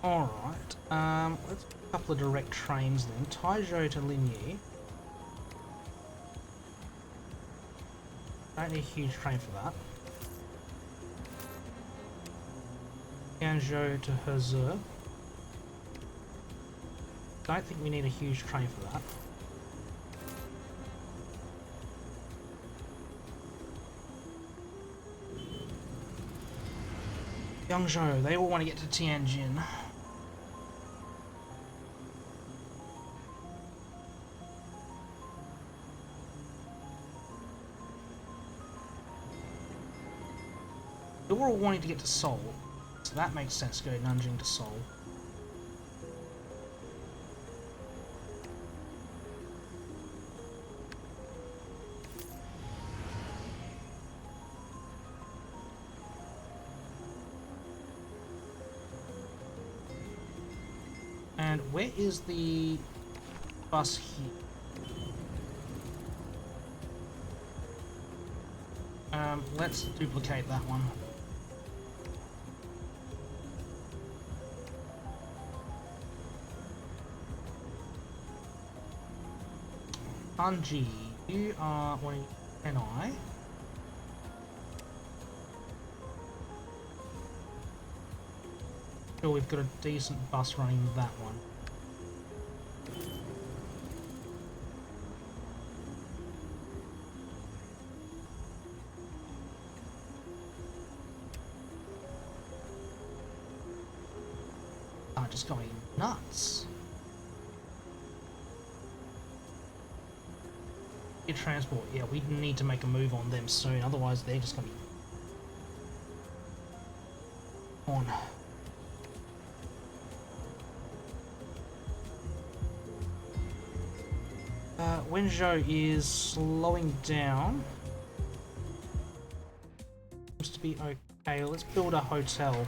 Alright, let's do a couple of direct trains then. Taizhou to Linyi. Don't need a huge train for that. Guangzhou to Hezhi. Don't think we need a huge train for that. Guangzhou, they all want to get to Tianjin. We're all wanting to get to Seoul, so that makes sense to go Nanjing to Seoul. And where is the bus here? Let's duplicate that one. Anji, you are wanting NI. Sure, we've got a decent bus running that one. I'm just going nuts. Transport, yeah, we need to make a move on them soon, otherwise they're just gonna be on. Wenzhou is slowing down. Seems to be okay. Let's build a hotel.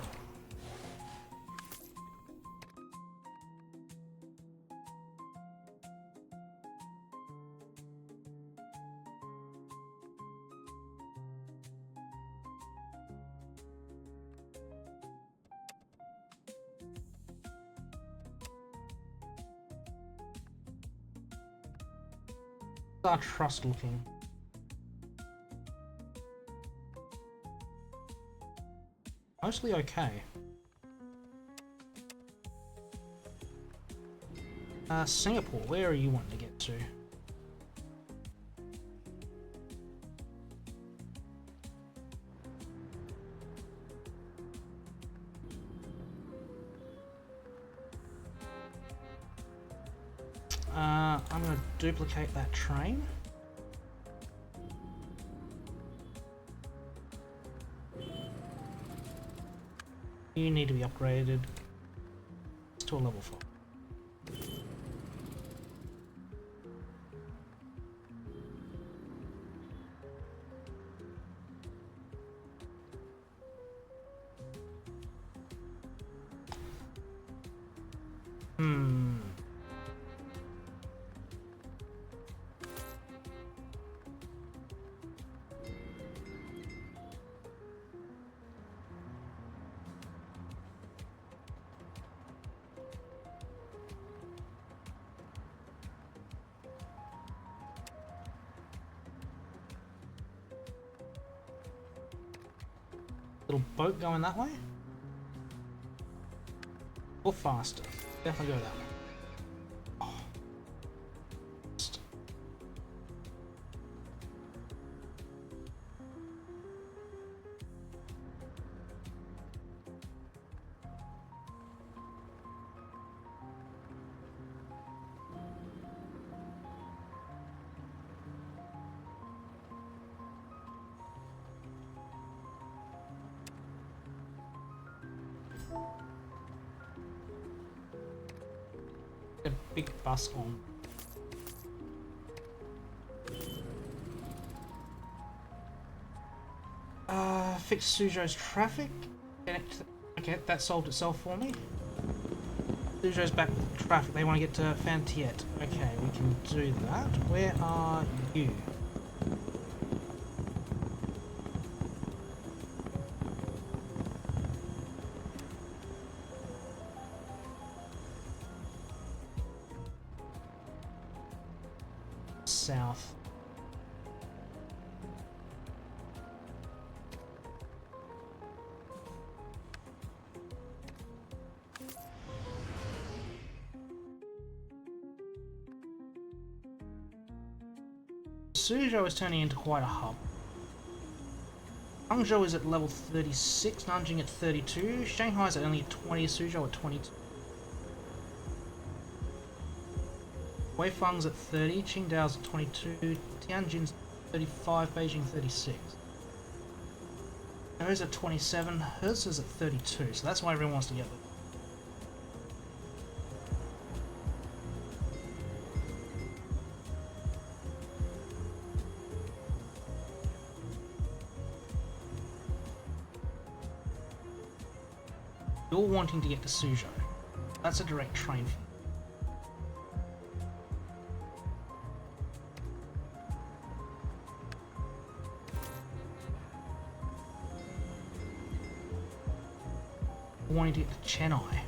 Our trust looking. mostly okay. Singapore, where are you wanting to get to? I'm going to duplicate that train. You need to be upgraded to a level 4. Little boat going that way? Or faster? Definitely go that way. Oh. A big bus on. Fix Suzhou's traffic. Okay, that solved itself for me. Suzhou's back with traffic. They want to get to Fantiet. Okay, we can do that. Where are you? South. Suzhou is turning into quite a hub. Hangzhou is at level 36, Nanjing at 32, Shanghai is at only 20, Suzhou at 22. Weifang's at 30, Qingdao's at 22, Tianjin's 35, Beijing 36. Hers at 27, hers is at 32, so that's why everyone wants to get them. You're wanting to get to Suzhou. That's a direct train for you. Wanting to get to Chennai.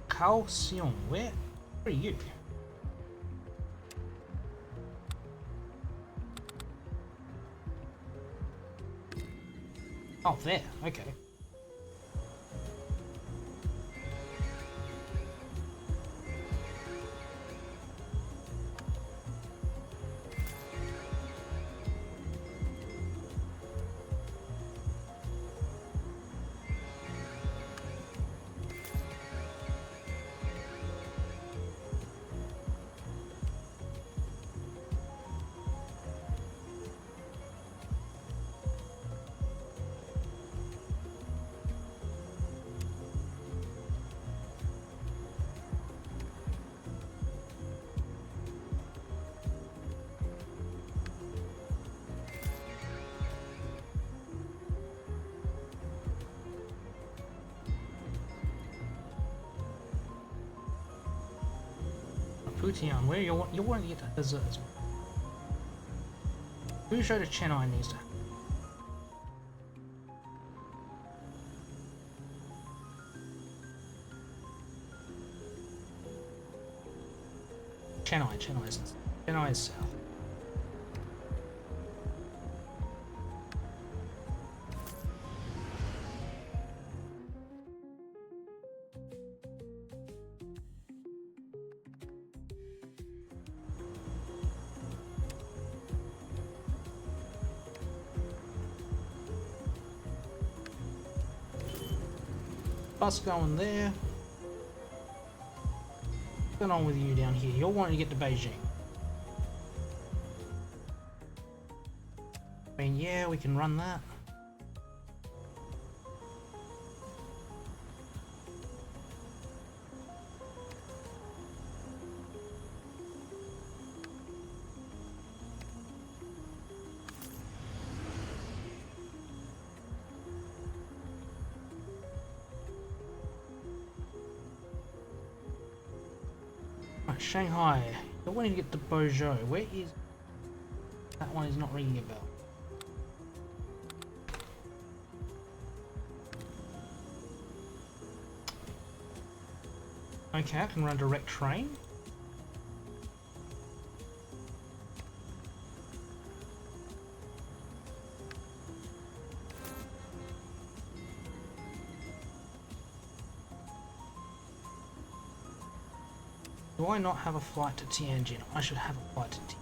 Kaohsiung, where are you? Oh, there, okay. Utian, where you're wanting to get to dessert as well. Fuzhou to Chennai needs to. Chennai is south. Bus going there. What's going on with you down here? You're wanting to get to Beijing. I mean, yeah, we can run that. Right, Shanghai. You're wanting to get to Bozhou. Where is... That one is not ringing a bell. Okay, I can run direct train. Do I not have a flight to Tianjin? I should have a flight to Tianjin.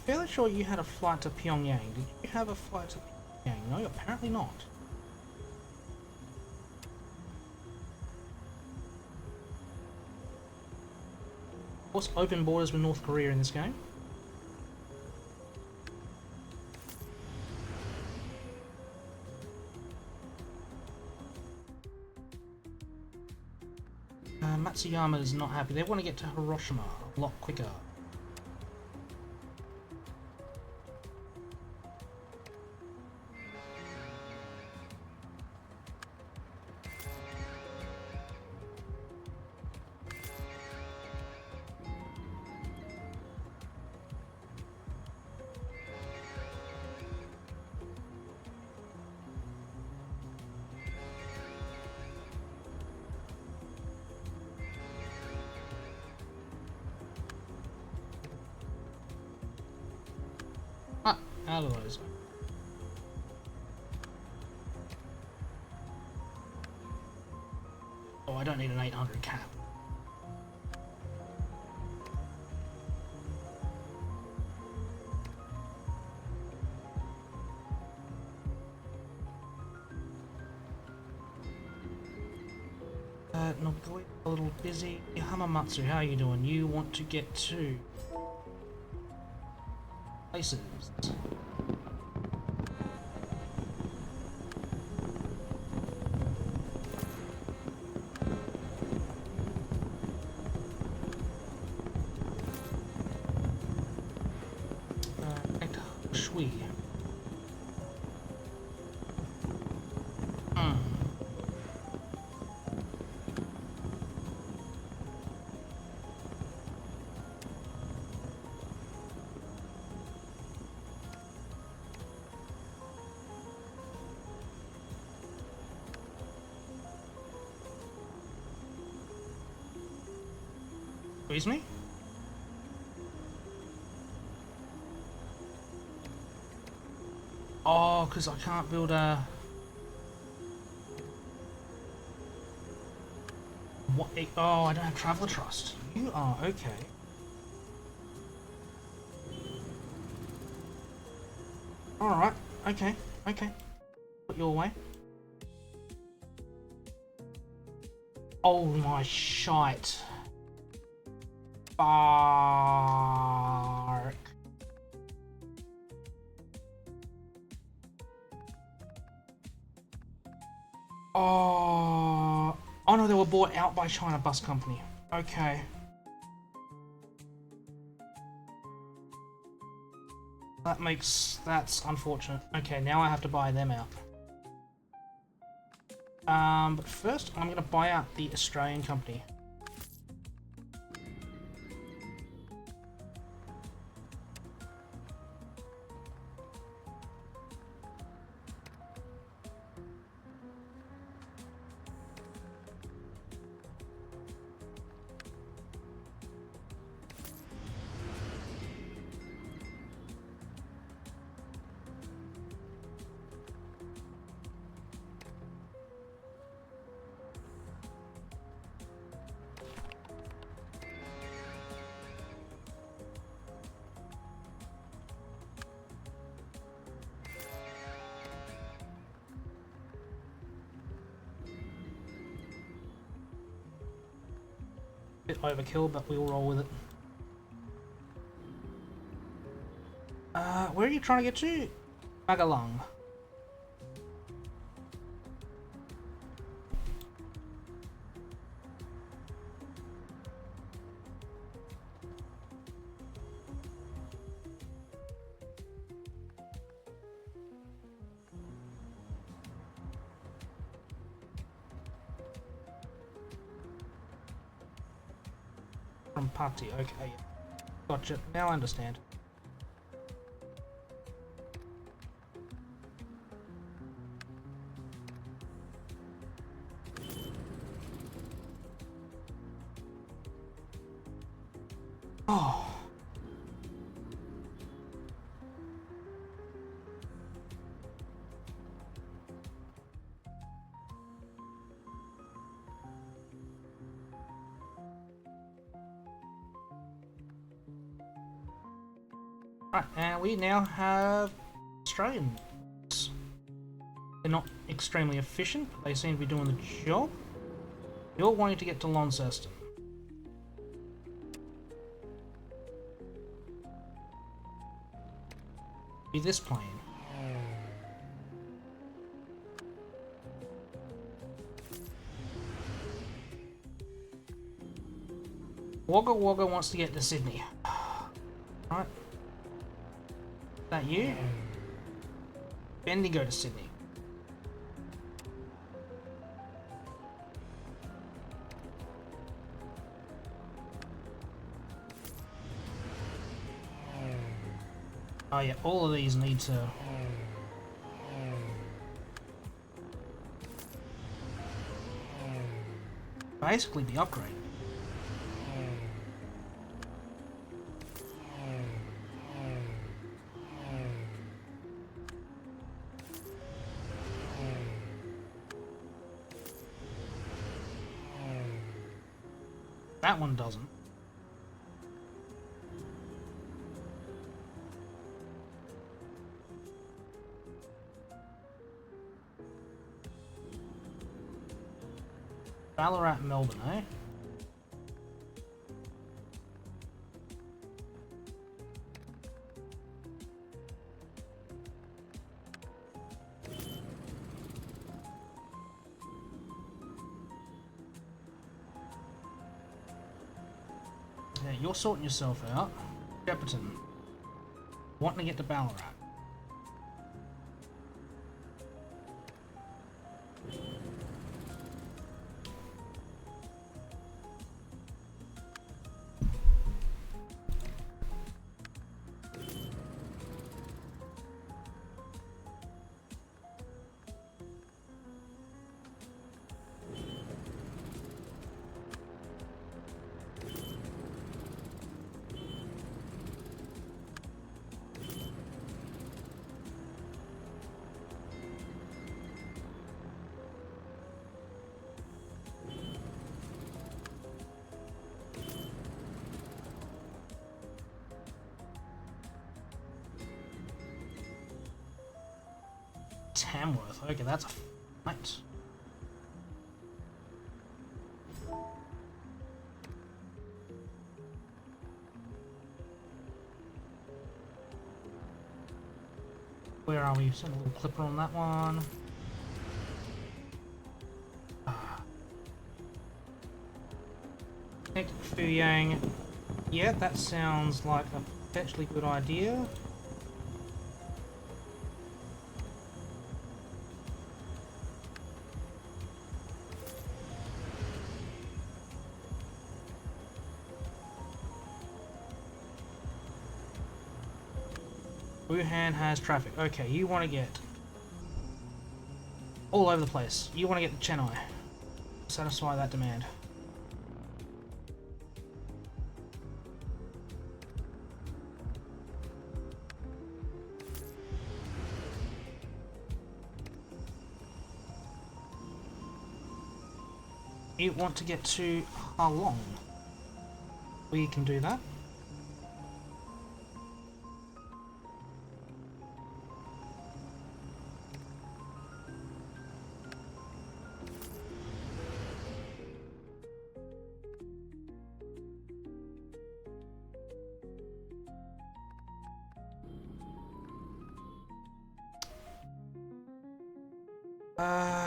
Fairly sure you had a flight to Pyongyang. Did you have a flight to Pyongyang? No, apparently not. Of course, open borders with North Korea in this game. Matsuyama is not happy. They want to get to Hiroshima a lot quicker. Out of those. Oh, I don't need an 800 cap. Nogoi, a little busy. Hamamatsu, how are you doing? You want to get to places. Shui. Excuse me? Oh, because I can't build a... What? Oh, I don't have Traveler Trust. You are okay. Alright, okay, okay. Put you away. Oh my shite. Bark. Oh. Oh no, they were bought out by China Bus Company. Okay. That's unfortunate. Okay, now I have to buy them out. But first I'm gonna buy out the Australian company. Bit overkill, but we'll roll with it. Where are you trying to get to? Magalung. From Patti, okay. Gotcha, now I understand. Oh. Right, and we now have Australians. They're not extremely efficient, but they seem to be doing the job. You're wanting to get to Launceston. Be this plane. Wagga Wagga wants to get to Sydney. Right. Is that you? Bendigo to Sydney. Oh yeah, all of these need to basically be upgraded. That one doesn't. Ballarat, Melbourne, eh? Yeah, you're sorting yourself out. Shepparton. Wanting to get to Ballarat. Tamworth. Okay, that's a fight. Where are we? Send a little clipper on that one. Next, Fuyang. Yeah, that sounds like a potentially good idea. Wuhan has traffic. Okay, you want to get all over the place. You want to get the Chennai. Satisfy that demand. You want to get to Halong. We can do that.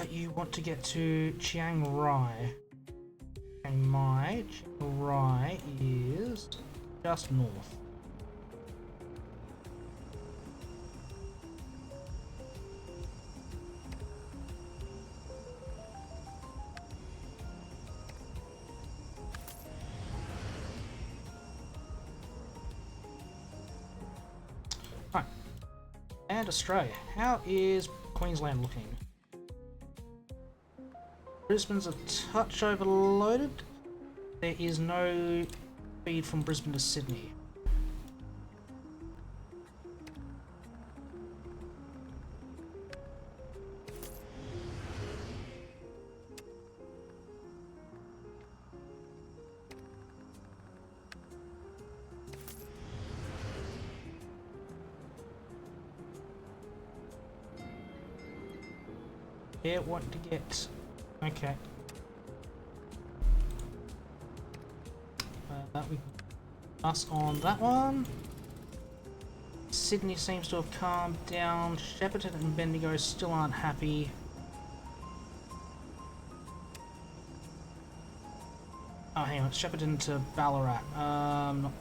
You want to get to Chiang Rai. Chiang Mai. Chiang Rai is just north. Right. And Australia. How is Queensland looking? Brisbane's a touch overloaded. There is no feed from Brisbane to Sydney. Yeah, want to get... Okay. We us on that one. Sydney seems to have calmed down. Shepparton and Bendigo still aren't happy. Oh, hang on. Shepparton to Ballarat. Not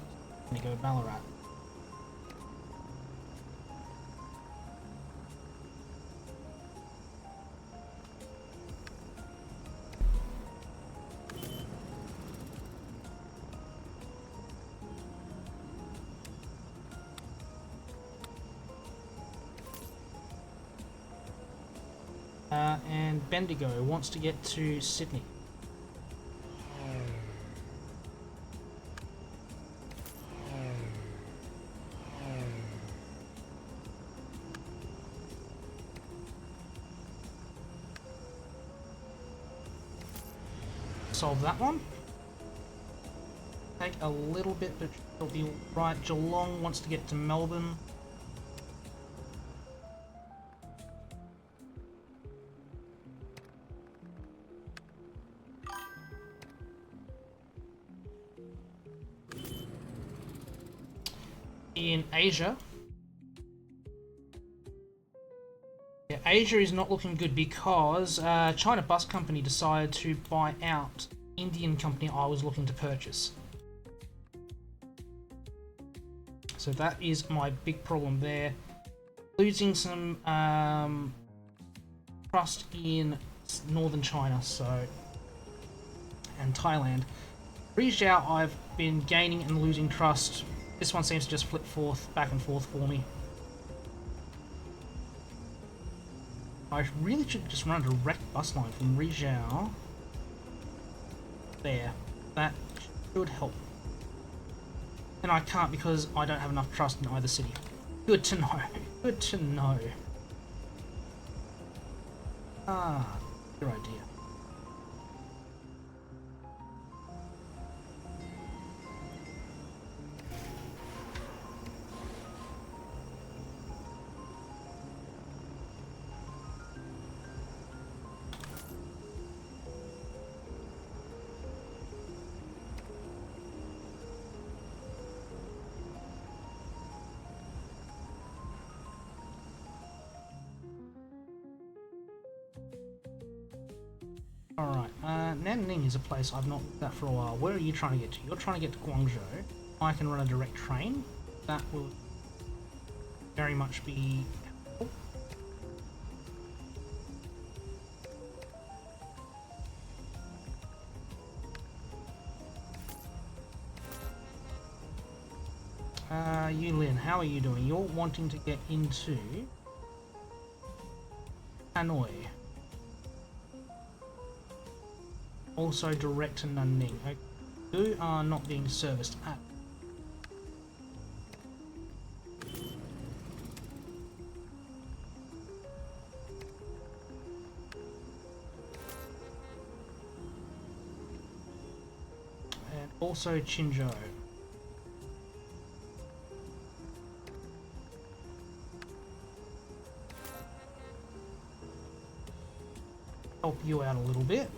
Bendigo, Ballarat. And Bendigo wants to get to Sydney. Solve that one. Take a little bit, but it'll be right. Geelong wants to get to Melbourne. In Asia, yeah, Asia is not looking good because China Bus Company decided to buy out Indian company I was looking to purchase. So that is my big problem there. Losing some trust in northern China, so and Thailand. Rizhao I've been gaining and losing trust. This one seems to just flip back and forth for me. I really should just run a direct bus line from Rizhao there. That should help. And I can't because I don't have enough trust in either city. Good to know. Good to know. Ah, good idea. Alright, Nanning is a place I've not looked at for a while. Where are you trying to get to? You're trying to get to Guangzhou. I can run a direct train. That will very much be helpful. Yulin, how are you doing? You're wanting to get into Hanoi. Also direct to Nanning. Okay. You are not being serviced at. And also Qinzhou. Help you out a little bit.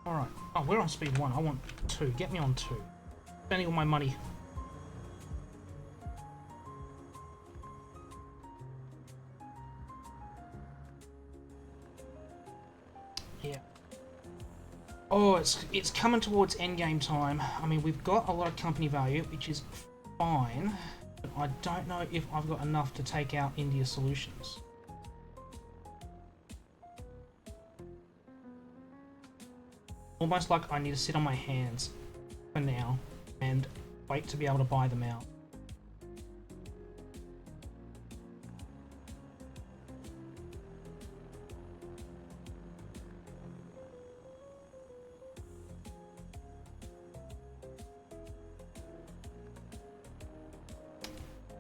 Alright. Oh, we're on speed 1. I want 2. Get me on 2. Spending all my money. Yeah. Oh, it's coming towards endgame time. I mean, we've got a lot of company value, which is fine, but I don't know if I've got enough to take out India Solutions. Almost like I need to sit on my hands for now and wait to be able to buy them out.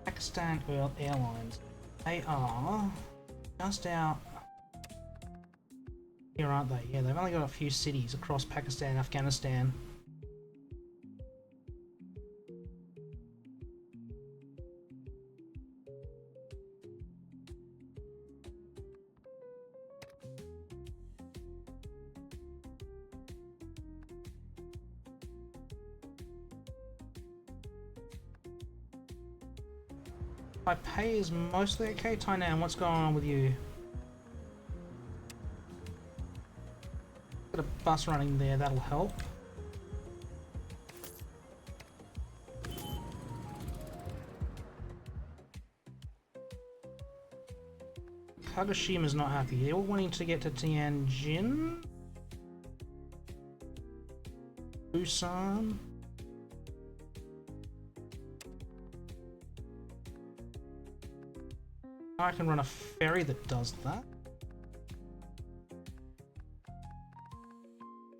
Pakistan Airlines. They are just out here, aren't they? Yeah, they've only got a few cities across Pakistan and Afghanistan. My pay is mostly okay. Tainan, what's going on with you? Got a bus running there, that'll help. Kagashima's not happy. They're all wanting to get to Tianjin. Busan. I can run a ferry that does that.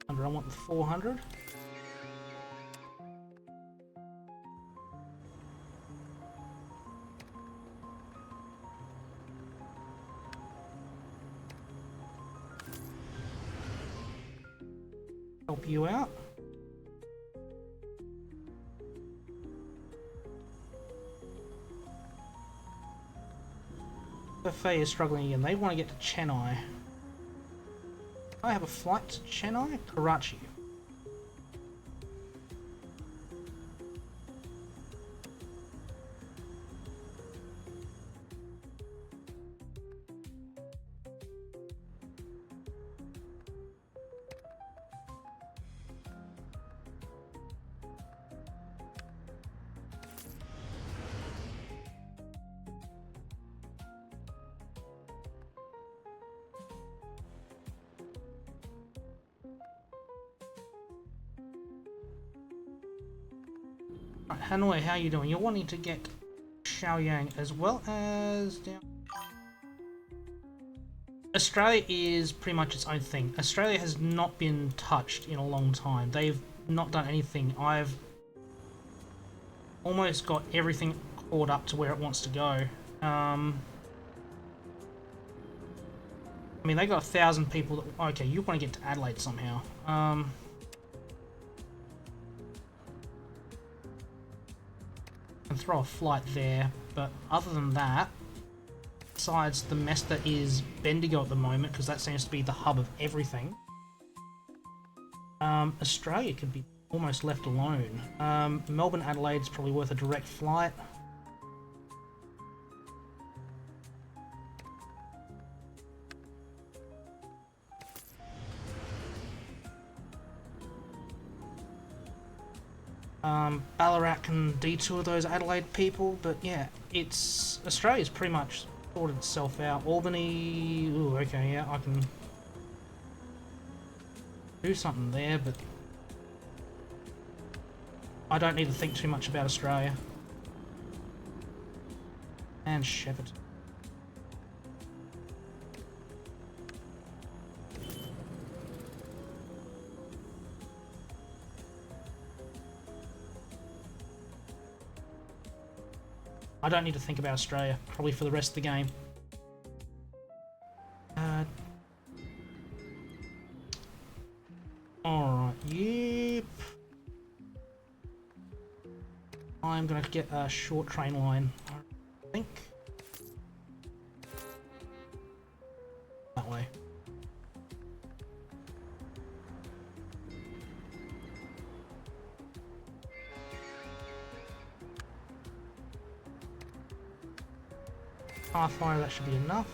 I want the 400. Help you out. Buffet is struggling again. They want to get to Chennai. I have a flight to Chennai, Karachi. Right, Hanoi, how are you doing? You're wanting to get Xiaoyang as well as down. Australia is pretty much its own thing. Australia has not been touched in a long time. They've not done anything. I've almost got everything caught up to where it wants to go. I mean, they got 1,000 people that... Okay, you want to get to Adelaide somehow. And throw a flight there, but other than that, besides the mess that is Bendigo at the moment, because that seems to be the hub of everything, Australia could be almost left alone. Melbourne, Adelaide's probably worth a direct flight. Ballarat can detour those Adelaide people, but yeah, it's Australia's pretty much sorted itself out. Albany, ooh, okay, yeah, I can do something there, but I don't need to think too much about Australia. And Shepparton. I don't need to think about Australia, probably for the rest of the game. Alright, yep. I'm gonna get a short train line, I think. That way. Pathfinder, that should be enough.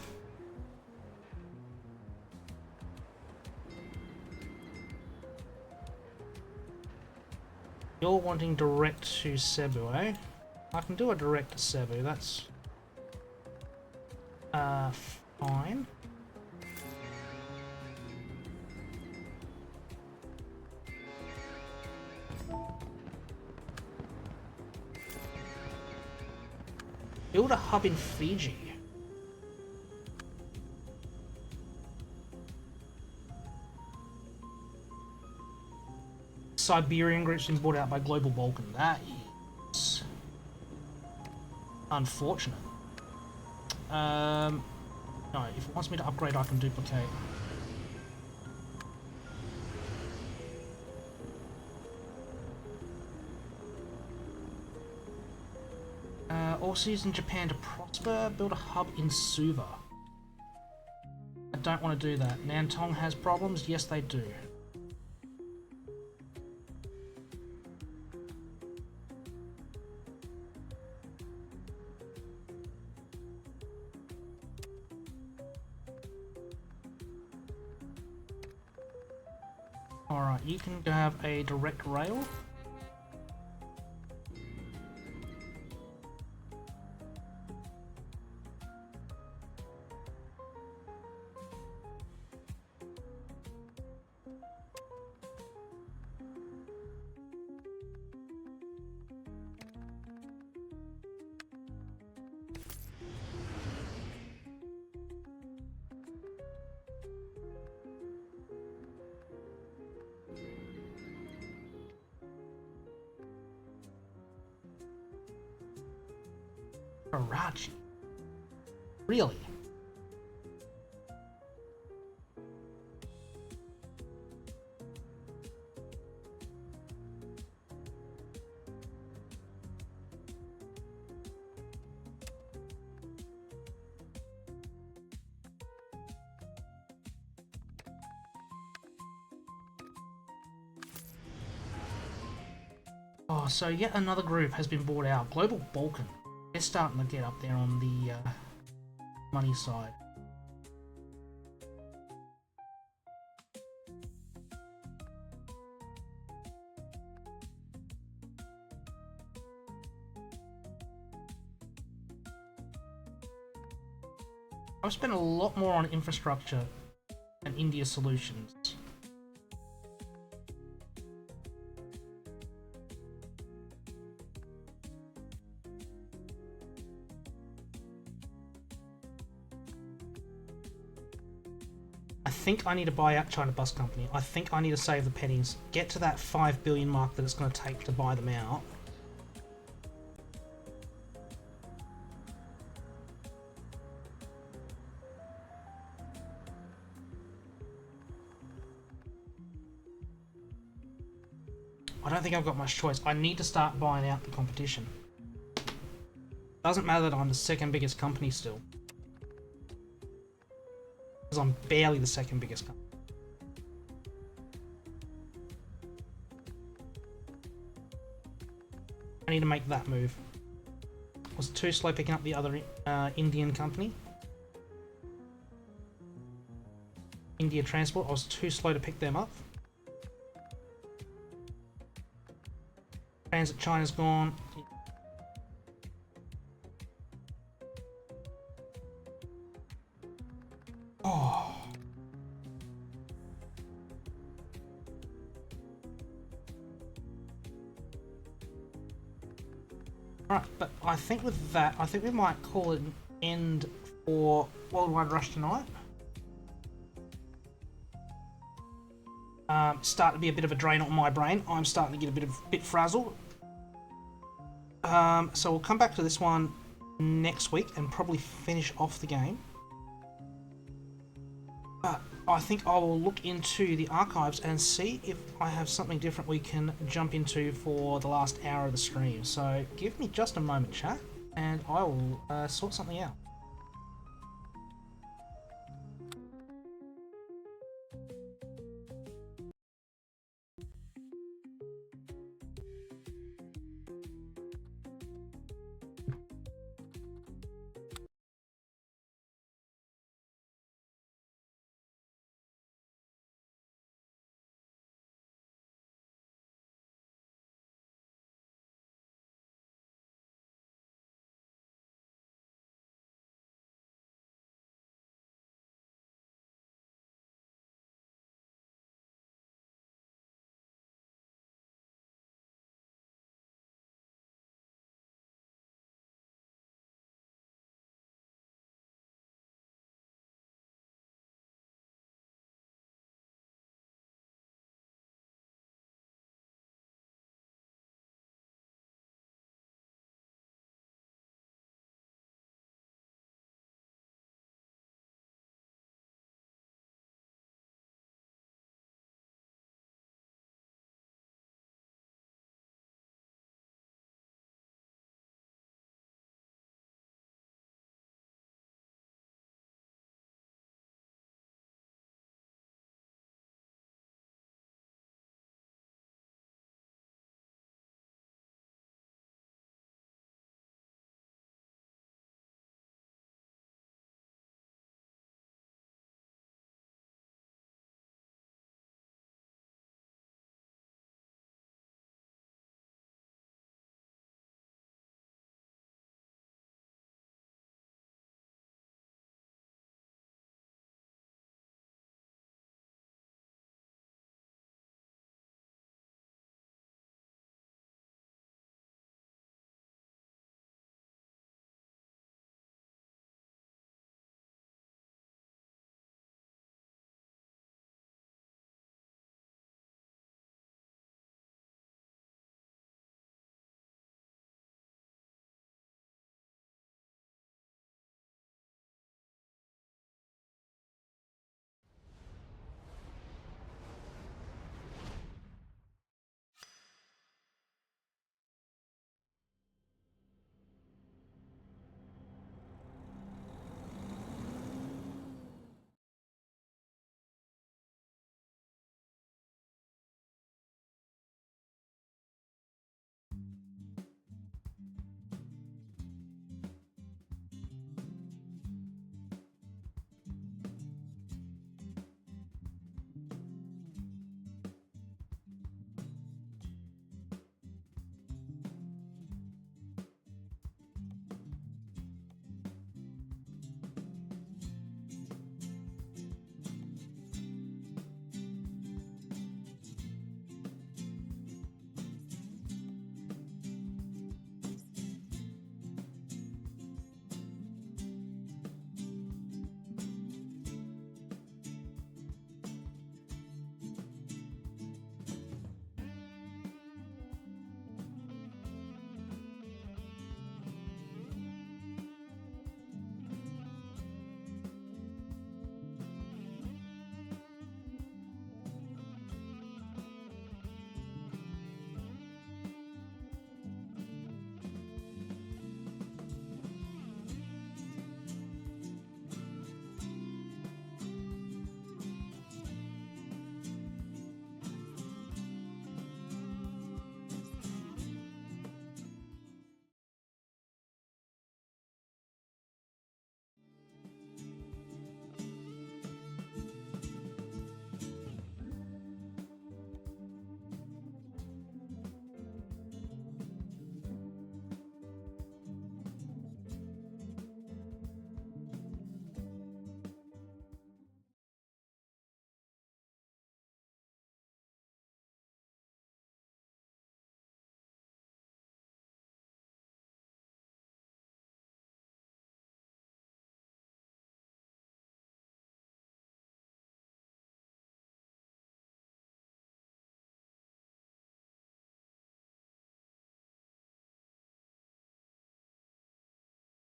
You're wanting direct to Cebu, eh? I can do a direct to Cebu, that's fine. Build a hub in Fiji. Siberian group's been bought out by Global Balkan. That is unfortunate. No, if it wants me to upgrade, I can duplicate. Also using Japan to prosper, build a hub in Suva. I don't want to do that. Nantong has problems? Yes, they do. Alright, you can have a direct rail. Karachi. Really? Oh, so yet another group has been bought out. Global Balkan. They're starting to get up there on the money side. I've spent a lot more on infrastructure and India solutions. I think I need to buy out China Bus Company. I think I need to save the pennies, get to that 5 billion mark that it's going to take to buy them out. I don't think I've got much choice. I need to start buying out the competition. Doesn't matter that I'm the second biggest company still. Because I'm barely the second biggest company. I need to make that move. I was too slow picking up the other Indian company. India Transport, I was too slow to pick them up. Transit China's gone. Oh. Alright, but I think with that, I think we might call it an end for Worldwide Rush tonight. Starting to be a bit of a drain on my brain. I'm starting to get a bit frazzled. So we'll come back to this one next week and probably finish off the game. But I think I will look into the archives and see if I have something different we can jump into for the last hour of the stream. So give me just a moment, chat, and I will sort something out.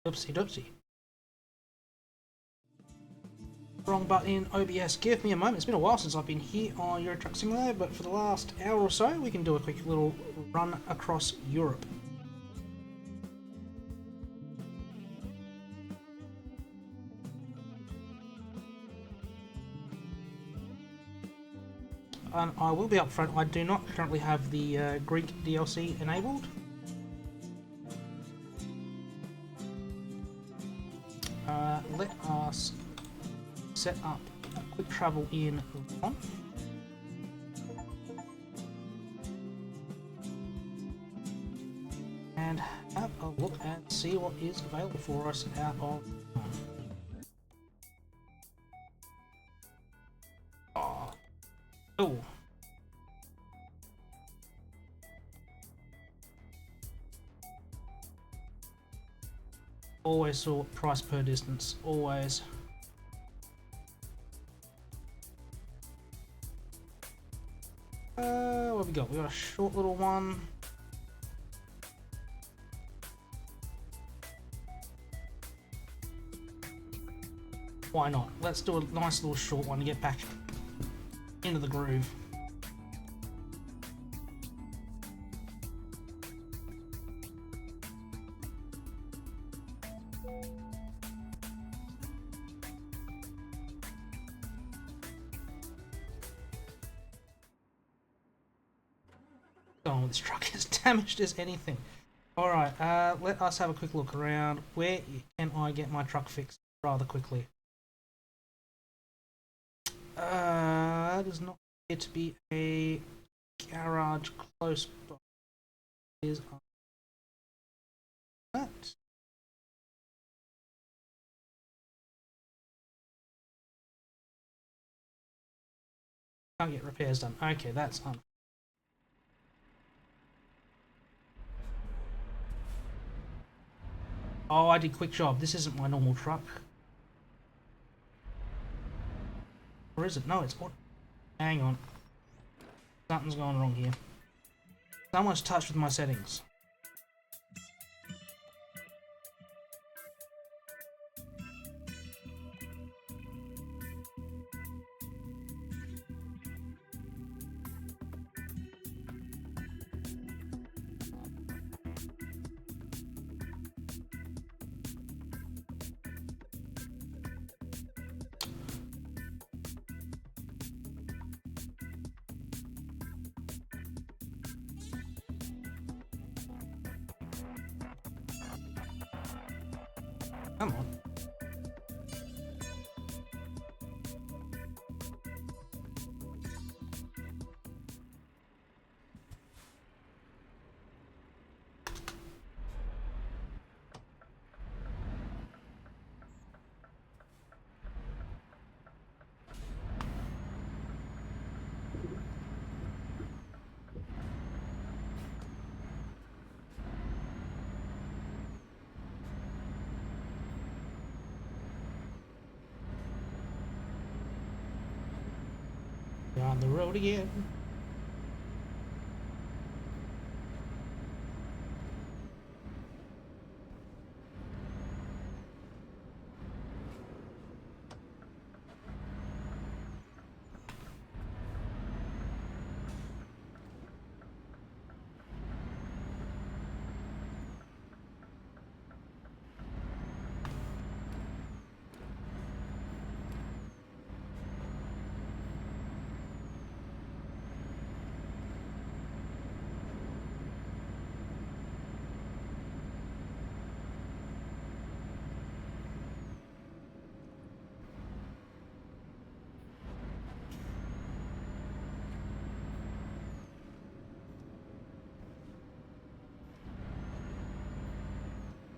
Oopsie doopsie. Wrong button in OBS. Give me a moment. It's been a while since I've been here on Euro Truck Simulator, but for the last hour or so, we can do a quick little run across Europe. I will be upfront, I do not currently have the Greek DLC enabled. Let us set up quick travel in Lyon. And have a look and see what is available for us out of Lyon. Oh. Always saw price per distance, always. What have we got? We got a short little one. Why not? Let's do a nice little short one to get back into the groove. Oh, this truck is damaged as anything. Alright, let us have a quick look around. Where can I get my truck fixed rather quickly? Does not appear to be a garage close by. Is that? Can't get repairs done. Okay, that's Oh, I did quick job. This isn't my normal truck. Or is it? No, it's what? Hang on. Something's going wrong here. Someone's touched with my settings. Come on. We're on the road again.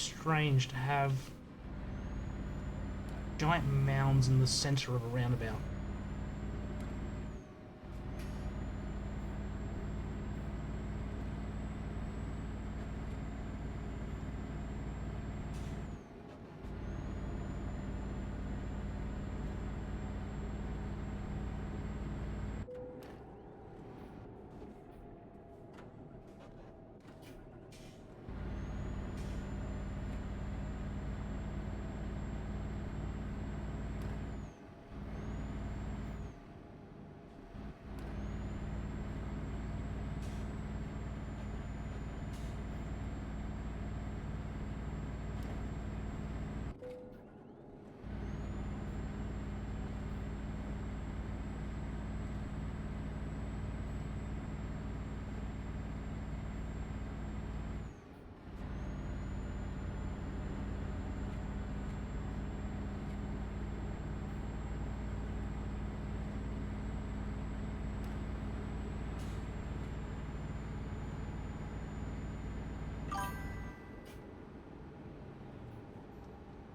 Strange to have giant mounds in the center of a roundabout.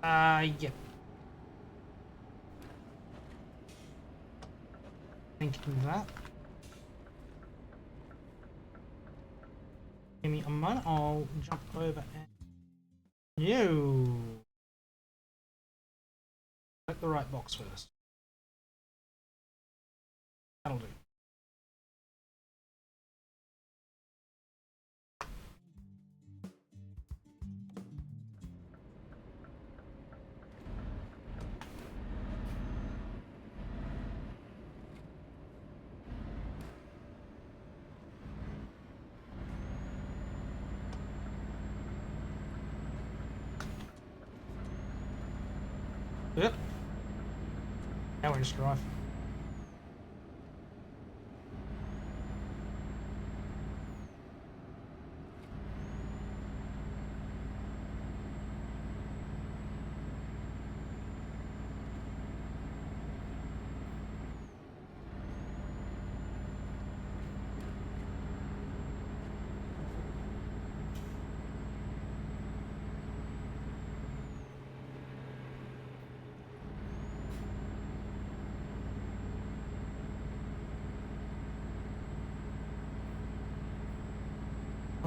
Yeah. Thinking that. Give me a moment, I'll jump over and... No! Select the right box first. That'll do. Yep. Now we just drive.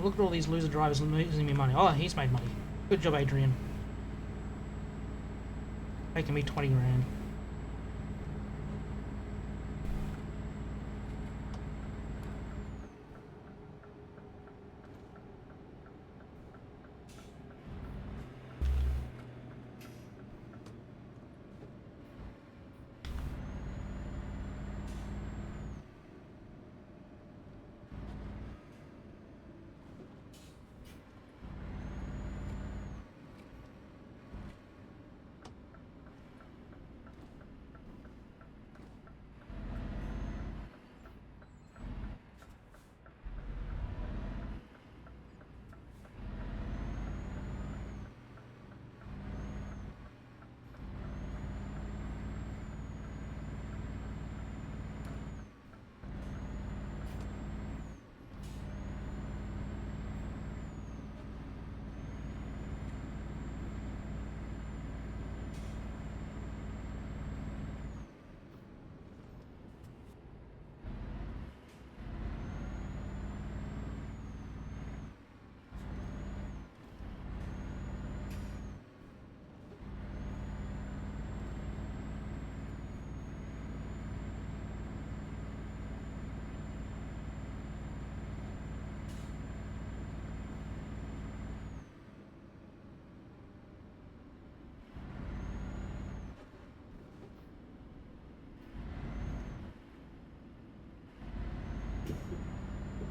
Look at all these loser drivers losing me money. Oh, he's made money. Good job, Adrian. Making me 20 grand.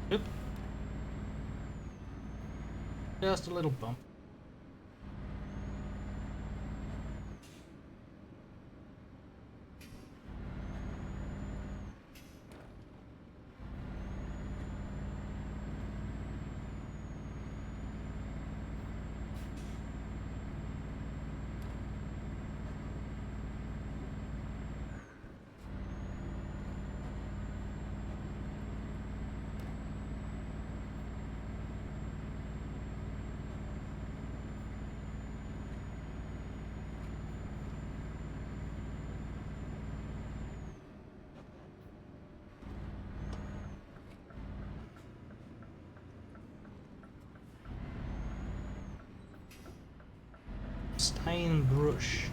Yep. Just a little bump. Stain brush.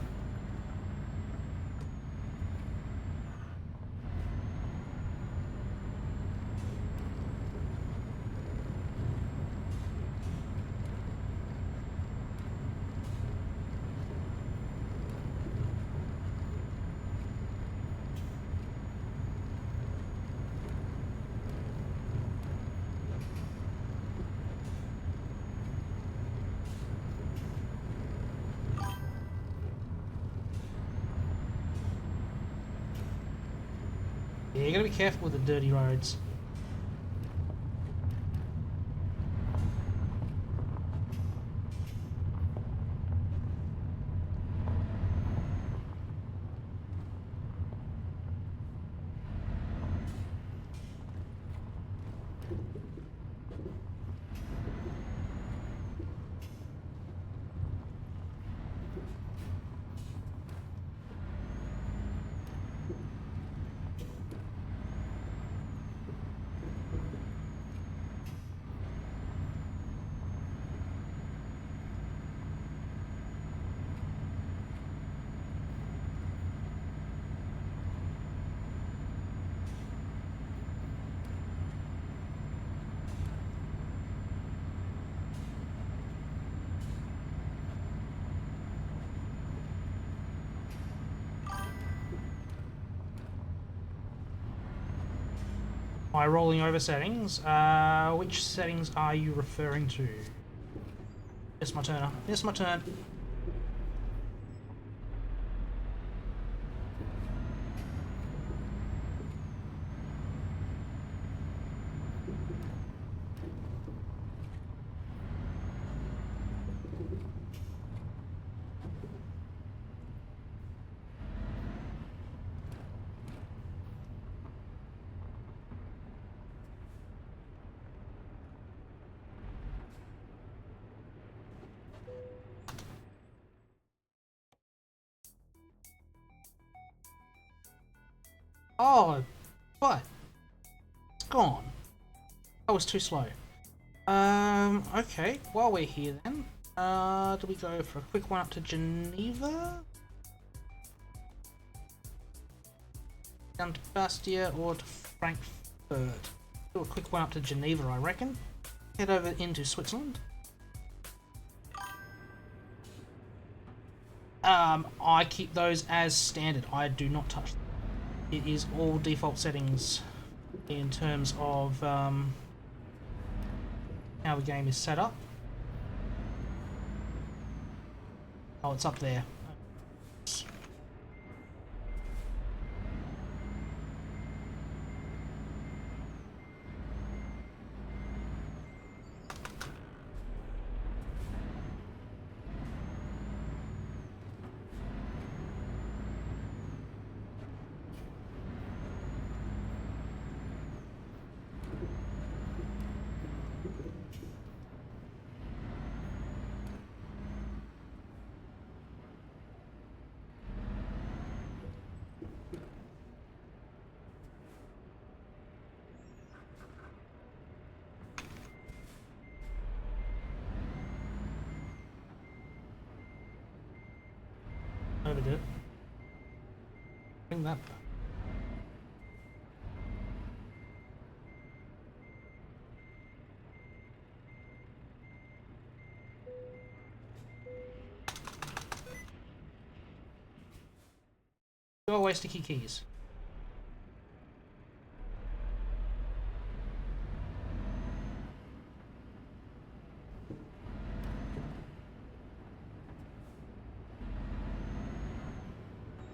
Yeah, you gotta be careful with the dirty roads. By rolling over settings, which settings are you referring to? It's my turn. It's my turn. Oh, what? It's gone. That was too slow. Okay. While we're here then, do we go for a quick one up to Geneva? Down to Bastia or to Frankfurt? Do a quick one up to Geneva, I reckon. Head over into Switzerland. I keep those as standard. I do not touch them. It is all default settings in terms of how the game is set up. Oh, it's up there. Overdid it. Bring that back. Go away, sticky keys.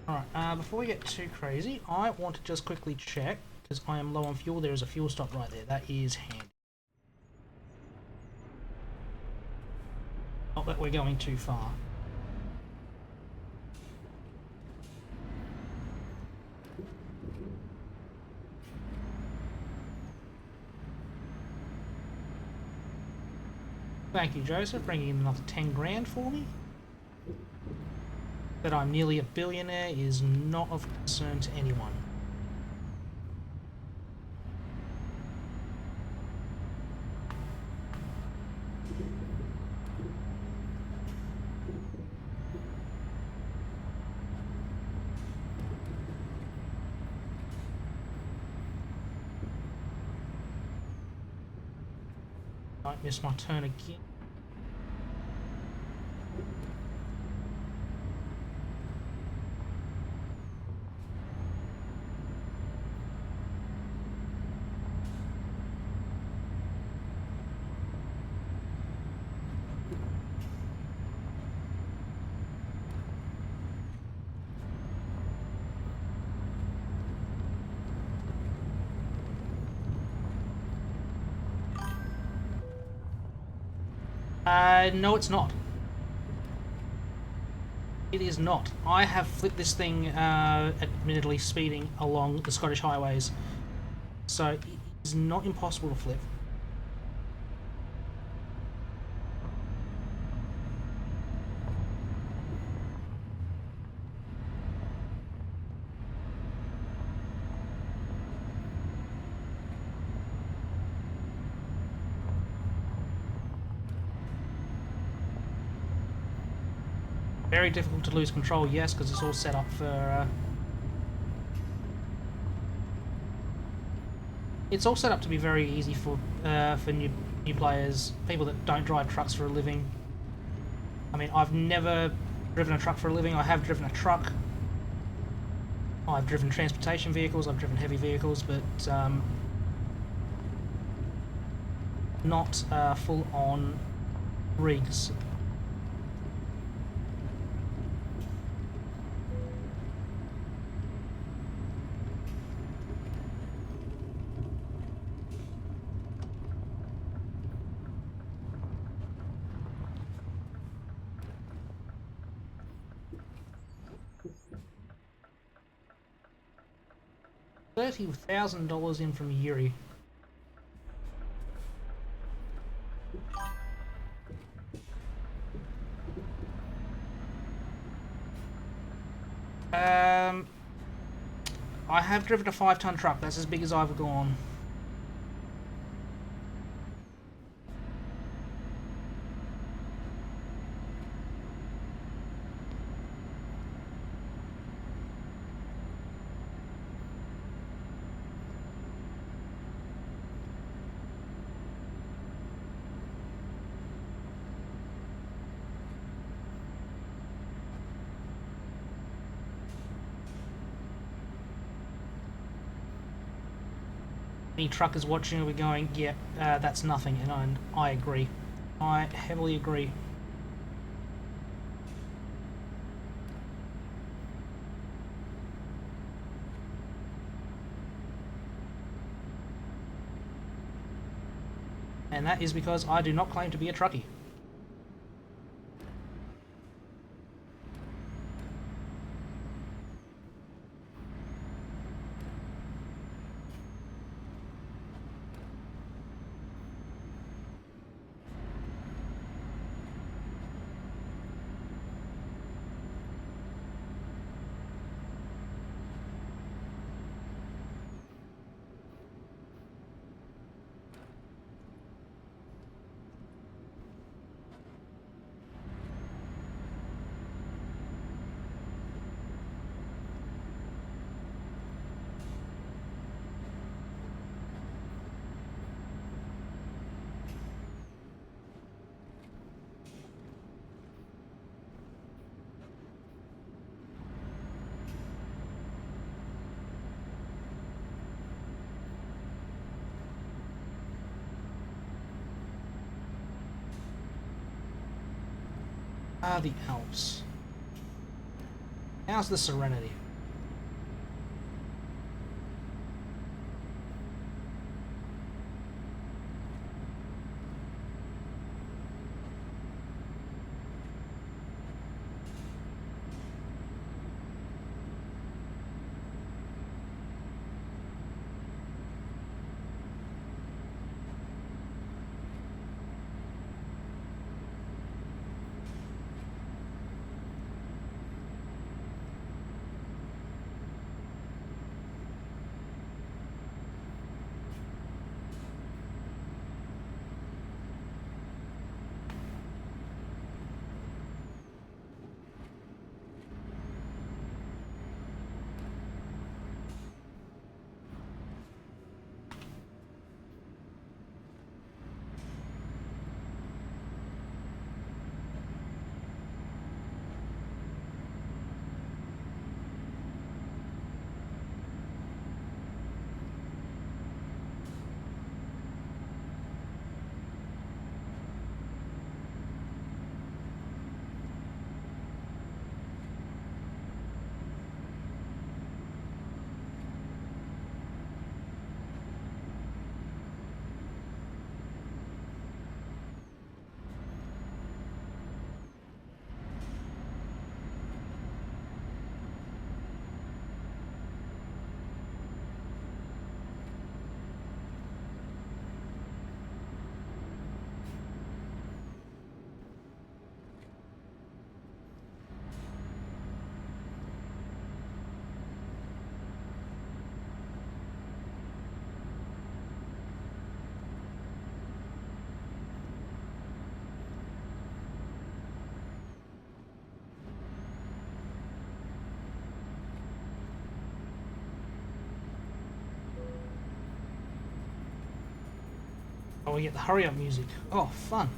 Alright, before we get too crazy, I want to just quickly check, because I am low on fuel. There is a fuel stop right there. That is handy. Not that we're going too far. Thank you, Joseph, bringing in another 10 grand for me. That I'm nearly a billionaire is not of concern to anyone. Might miss my turn again. No, it's not. It is not. I have flipped this thing, admittedly speeding along the Scottish highways, so it is not impossible to flip. Very difficult to lose control, yes, because it's all set up for... It's all set up to be very easy for new players, people that don't drive trucks for a living. I mean, I've never driven a truck for a living. I have driven a truck. I've driven transportation vehicles, I've driven heavy vehicles, but not full-on rigs. $30,000 in from Yuri. I have driven a 5-ton truck. That's as big as I've gone. Any truckers watching will be going, yeah, that's nothing, and I agree. I heavily agree. And that is because I do not claim to be a truckie. Ah, the Alps. How's the Serenity? Oh, we get the hurry up music. Oh, fun.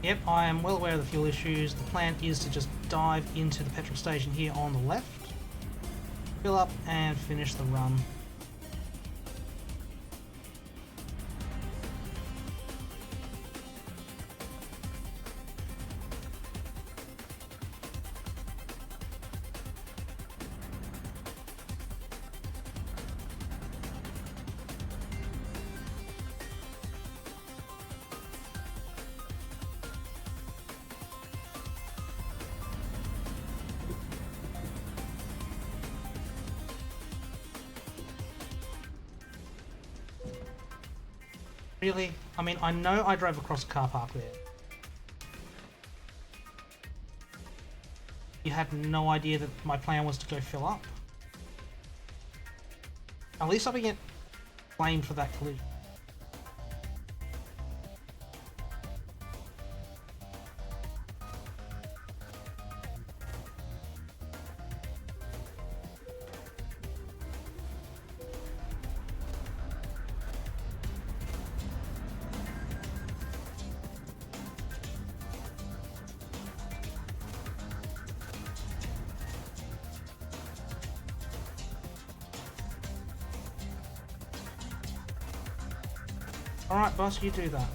Yep, I am well aware of the fuel issues. The plan is to just dive into the petrol station here on the left, fill up and finish the run. Really? I mean, I know I drove across a car park there. You had no idea that my plan was to go fill up? At least I didn't get blamed for that collision. Alright, boss, you do that.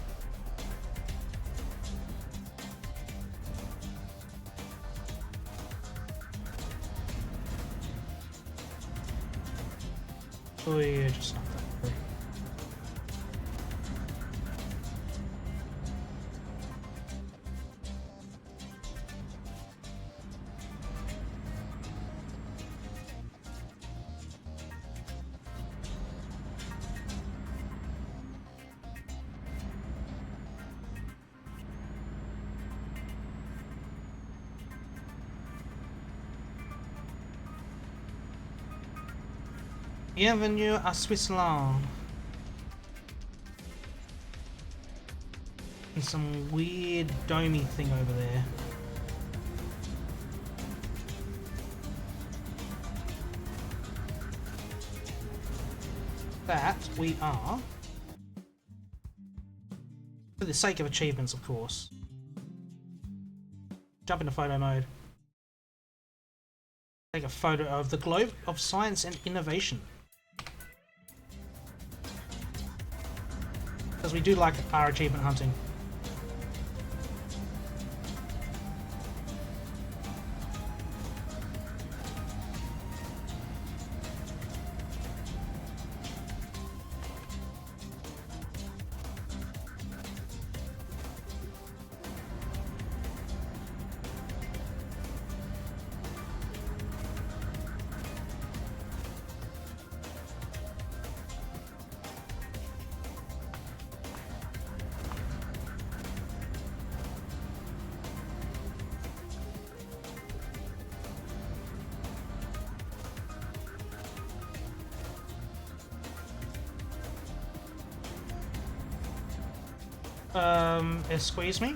Oh yeah, just knock that through. Bienvenue à Switzerland. And some weird domey thing over there. That we are, for the sake of achievements, of course. Jump into photo mode. Take a photo of the globe of science and innovation. Because we do like our achievement hunting. Excuse me?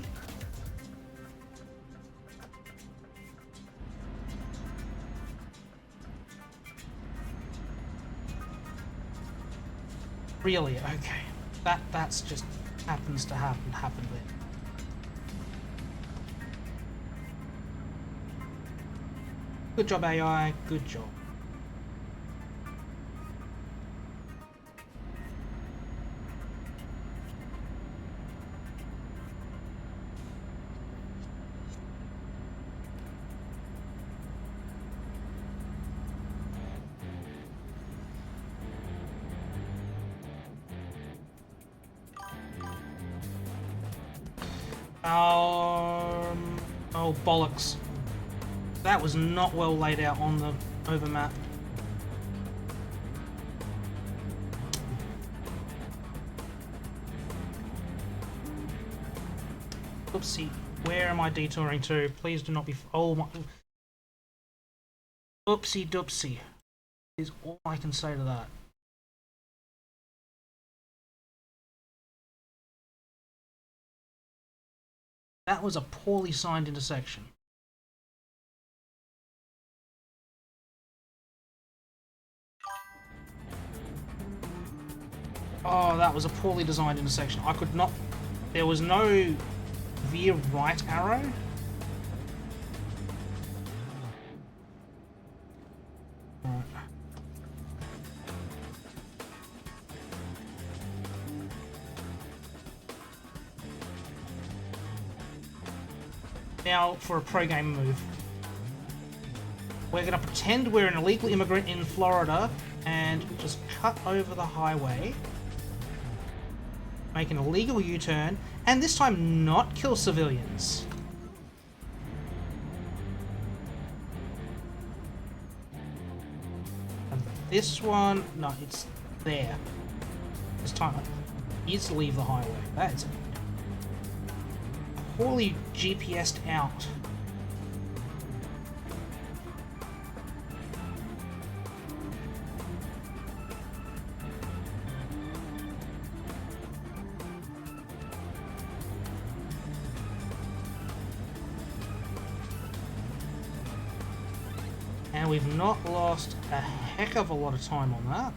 Really? Okay. That's just happens to happen then. Good job, AI. Good job. Oh bollocks. That was not well laid out on the overmap. Oopsie. Where am I detouring to? Please do not be... Oh my... Oopsie doopsie. Is all I can say to that. That was a poorly signed intersection. Oh, that was a poorly designed intersection. I could not... There was no veer right arrow. Alright. Now for a pro game move. We're going to pretend we're an illegal immigrant in Florida and just cut over the highway. Make an illegal U-turn, and this time not kill civilians. And this one, no, it's there. This time it is to leave the highway. That is poorly GPS'd out. And we've not lost a heck of a lot of time on that.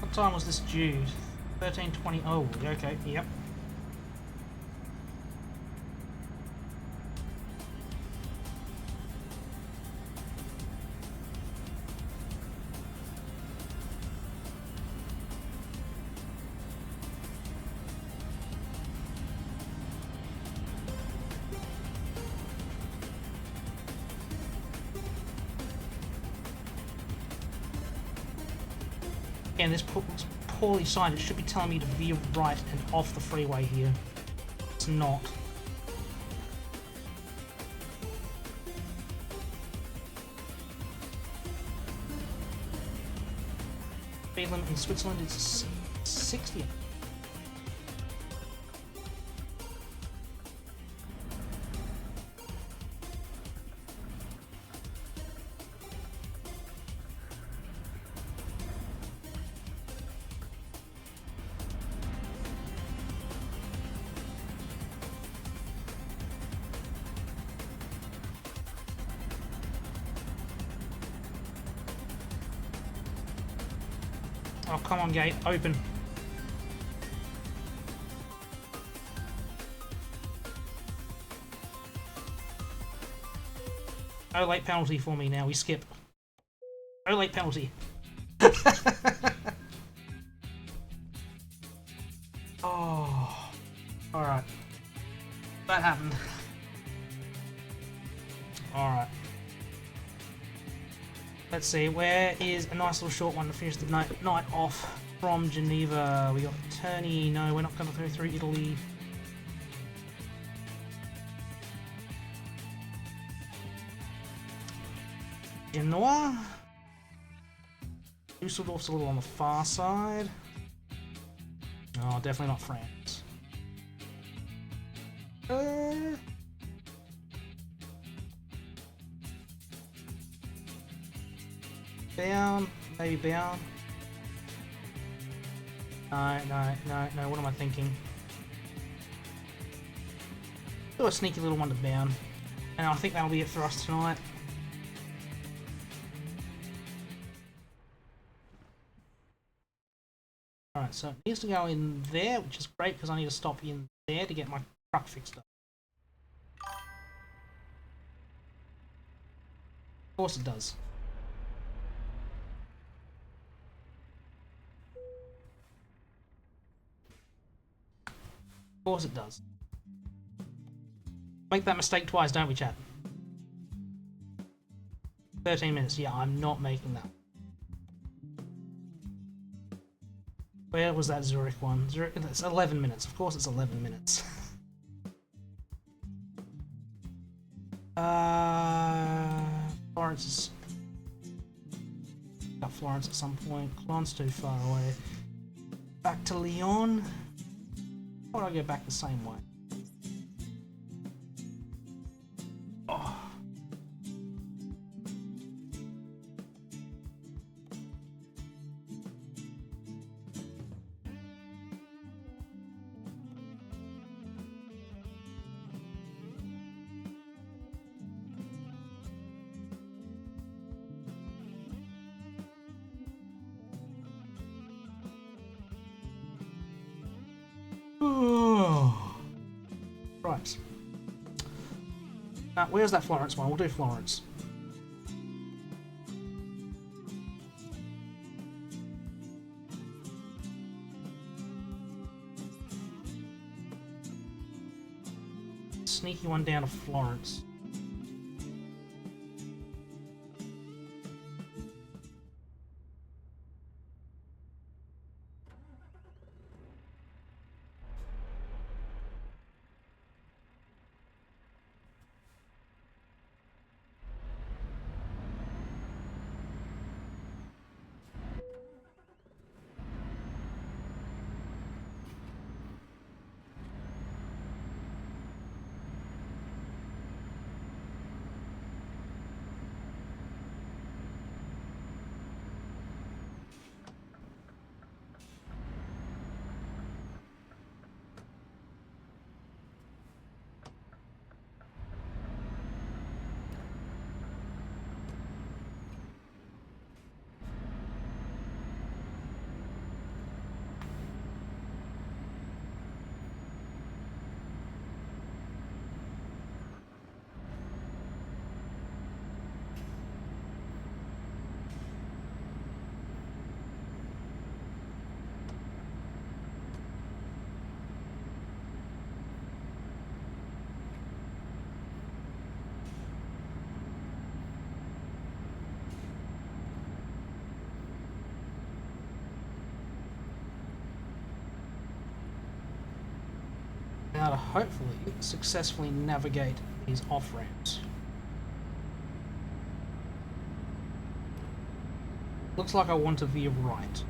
What time was this due? 13:20. Oh, okay, yep. Again, this looks poorly signed. It should be telling me to veer right and off the freeway here. It's not. Speed limit in Switzerland is 60. Oh, come on, gate, open. No late penalty for me now, we skip. No late penalty. Oh, alright. That happened. Alright. Let's see, where is a nice little short one to finish the night off from Geneva? We got Terni. No, we're not going to go through Italy. Genoa? Dusseldorf's a little on the far side. Oh, definitely not France. Bound, maybe bound. No, what am I thinking? Do a sneaky little one to bound. And I think that'll be it for us tonight. Alright, so it needs to go in there, which is great because I need to stop in there to get my truck fixed up. Of course it does. Of course it does. Make that mistake twice, don't we, chat? 13 minutes. Yeah, I'm not making that. Where was that Zurich one? Zurich, it's 11 minutes. Of course it's 11 minutes. Florence is... Got Florence at some point. Clon's too far away. Back to Lyon. Why would I go back the same way? Oh. times. Where's that Florence one? We'll do Florence. Sneaky one down to Florence. Now to hopefully successfully navigate these off-ramps. Looks like I want to veer right.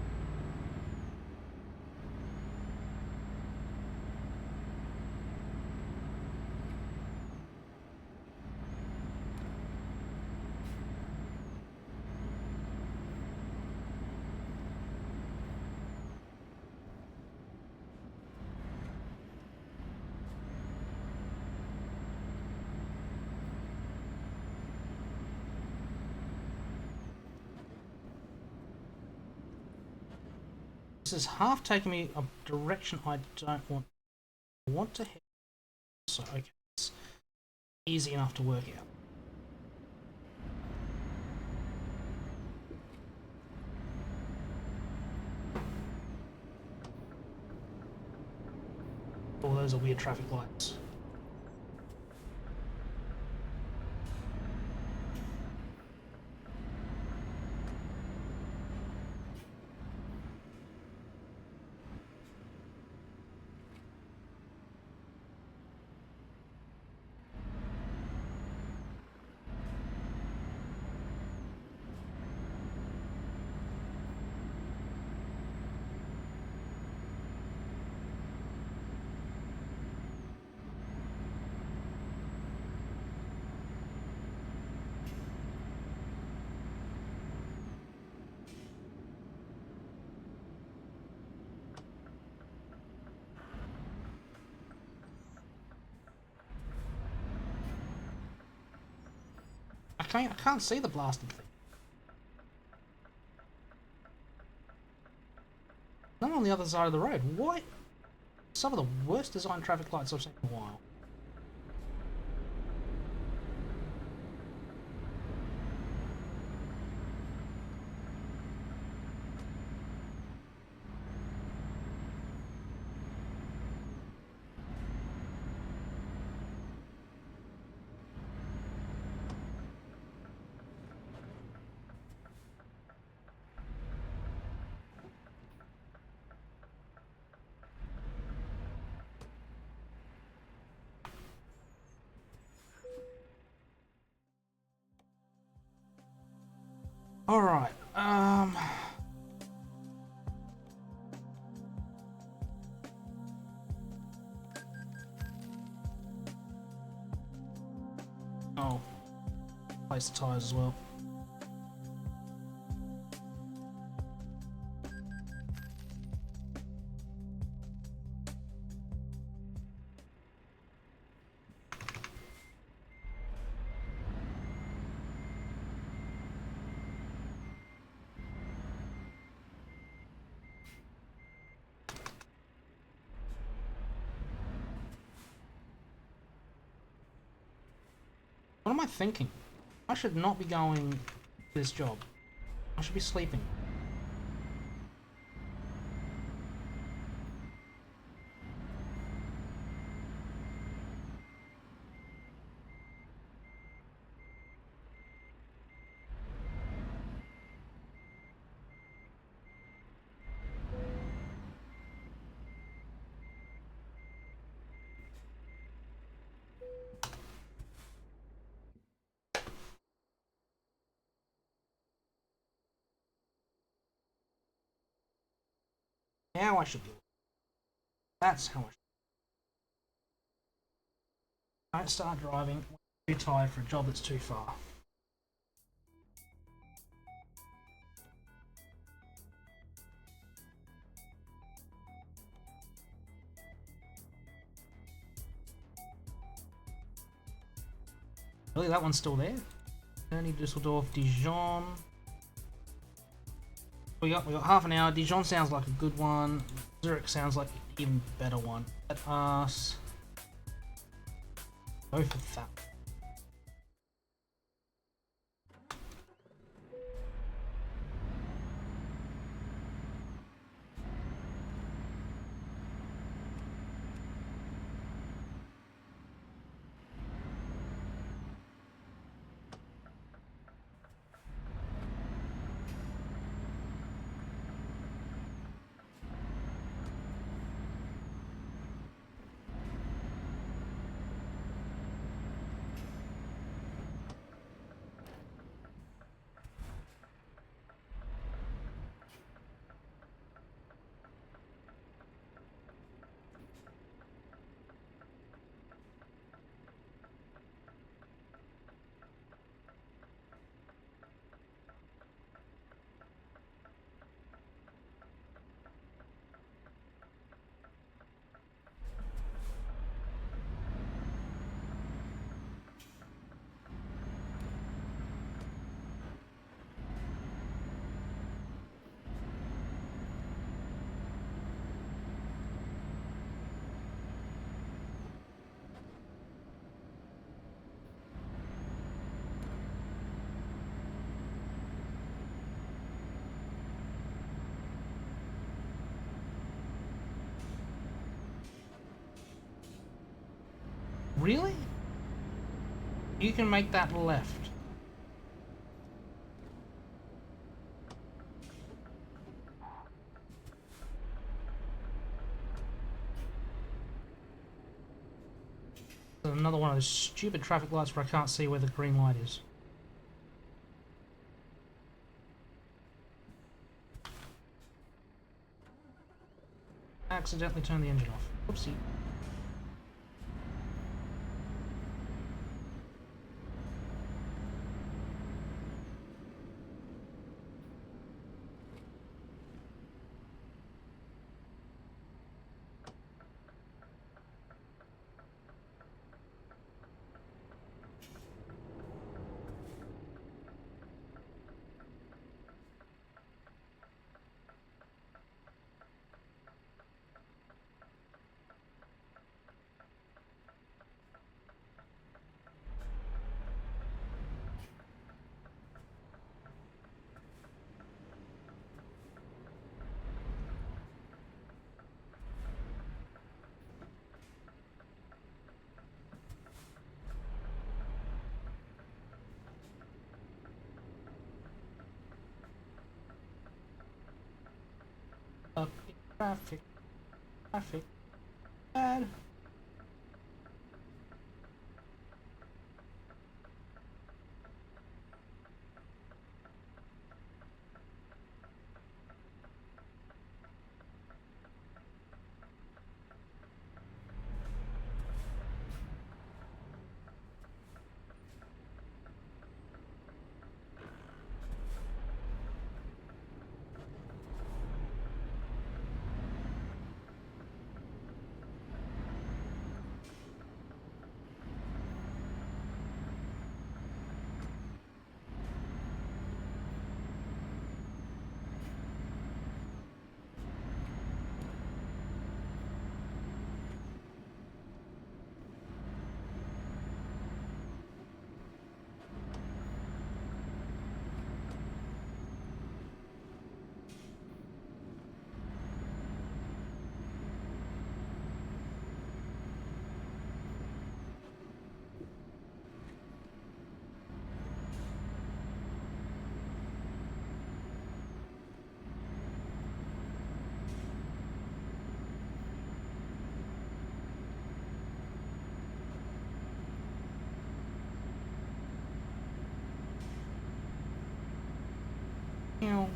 This is half taking me a direction I don't want. I want to head. So, okay, it's easy enough to work out. Oh, those are weird traffic lights. I can't see the blasted thing. I'm on the other side of the road. Why? Some of the worst designed traffic lights I've seen in a while. Alright, oh, place the tyres as well. What am I thinking? I should not be going to this job. I should be sleeping. Now I should be. That's how I should. Don't start driving. I'm too tired for a job that's too far. Really, that one's still there? Ernie, Dusseldorf, Dijon. We got half an hour. Dijon sounds like a good one. Zurich sounds like an even better one. Let us go for that. Really? You can make that left. There's another one of those stupid traffic lights where I can't see where the green light is. Accidentally turned the engine off. Whoopsie. Up in traffic. Traffic. Bad. Meow.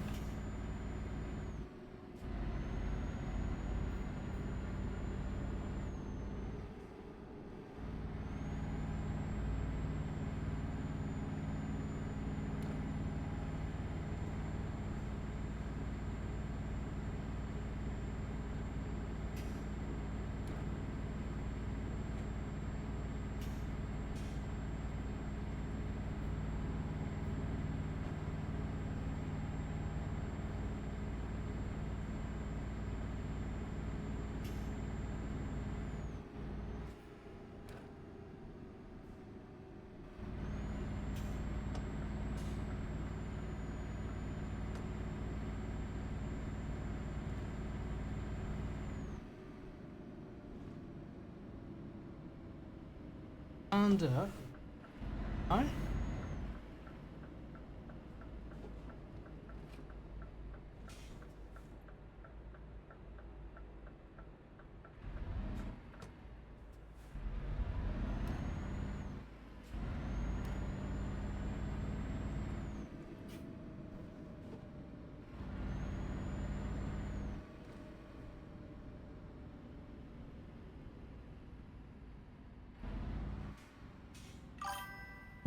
Under. No?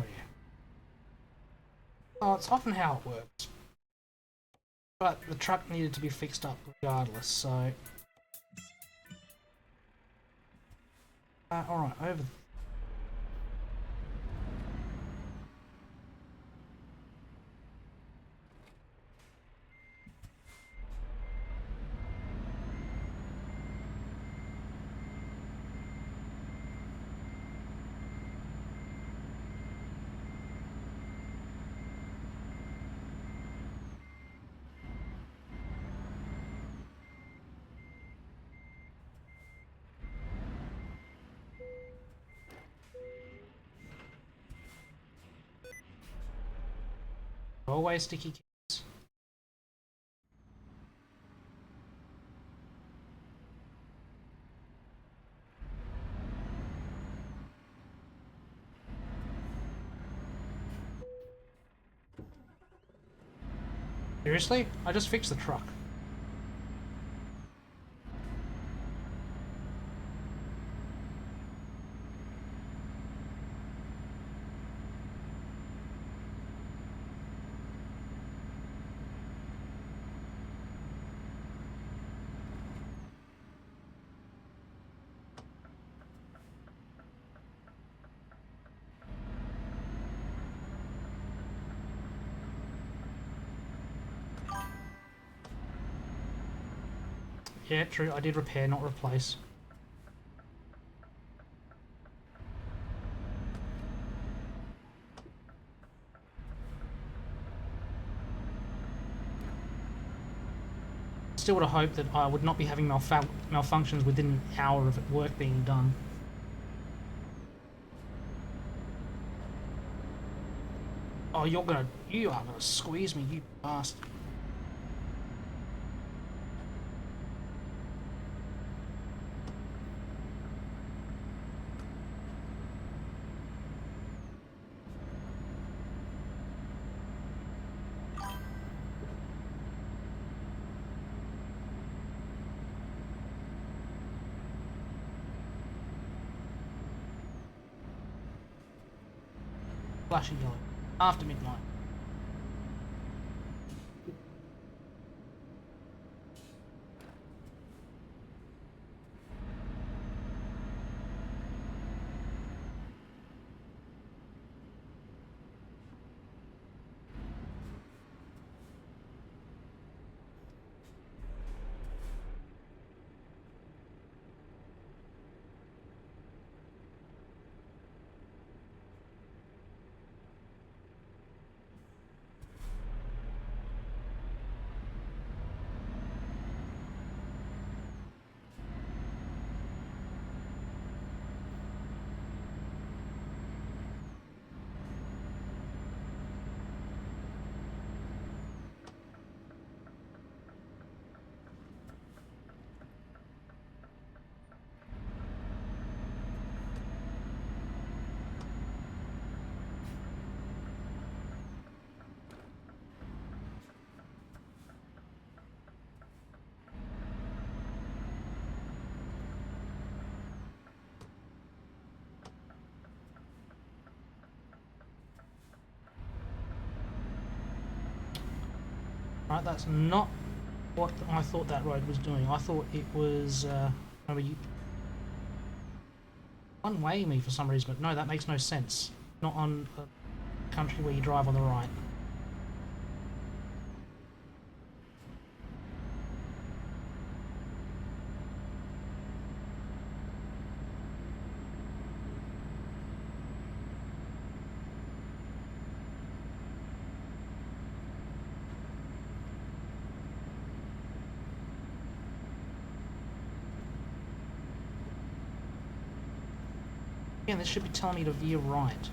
Oh, yeah. Oh, it's often how it works. But the truck needed to be fixed up regardless, so... alright, over... Always sticky keys. Seriously? I just fixed the truck. Yeah, true. I did repair, not replace. Still would have hoped that I would not be having malfunctions within an hour of work being done. Oh, you are gonna squeeze me, you bastard. Flashing yellow. After midnight. Right, that's not what I thought that road was doing. I thought it was one-way me for some reason, but no, that makes no sense. Not on a country where you drive on the right. Yeah, this should be telling me to veer right.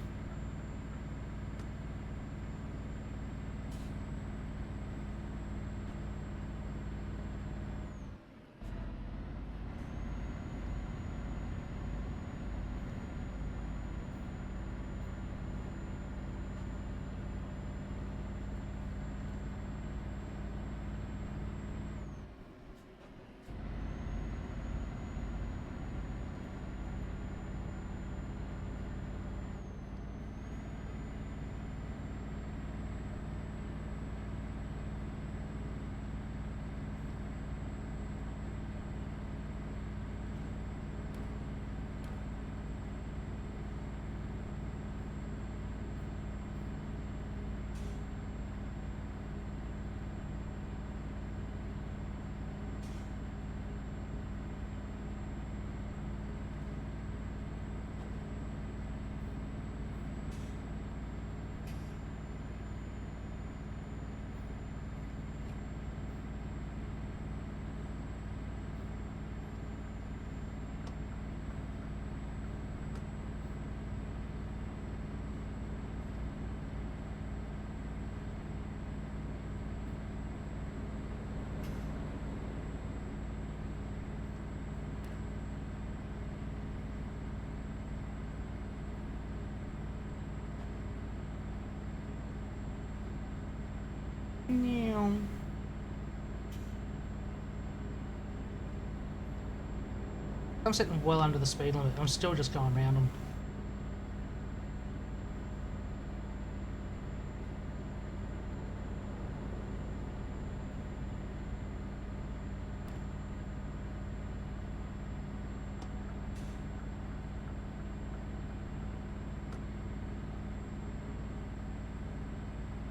I'm sitting well under the speed limit. I'm still just going around them.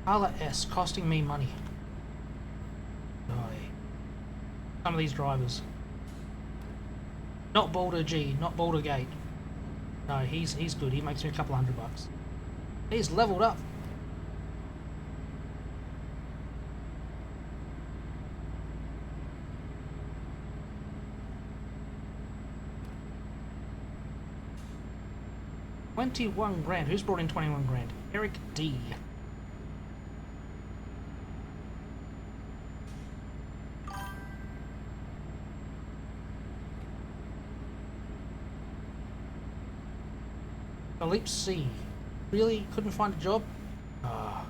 Carla S costing me money. Some of these drivers. Not Boulder G, not Boulder Gate. No, he's good. He makes me a couple $100. He's leveled up. $21 grand. Who's brought in 21 grand? Eric D. Philippe C. Really? Couldn't find a job? Ah.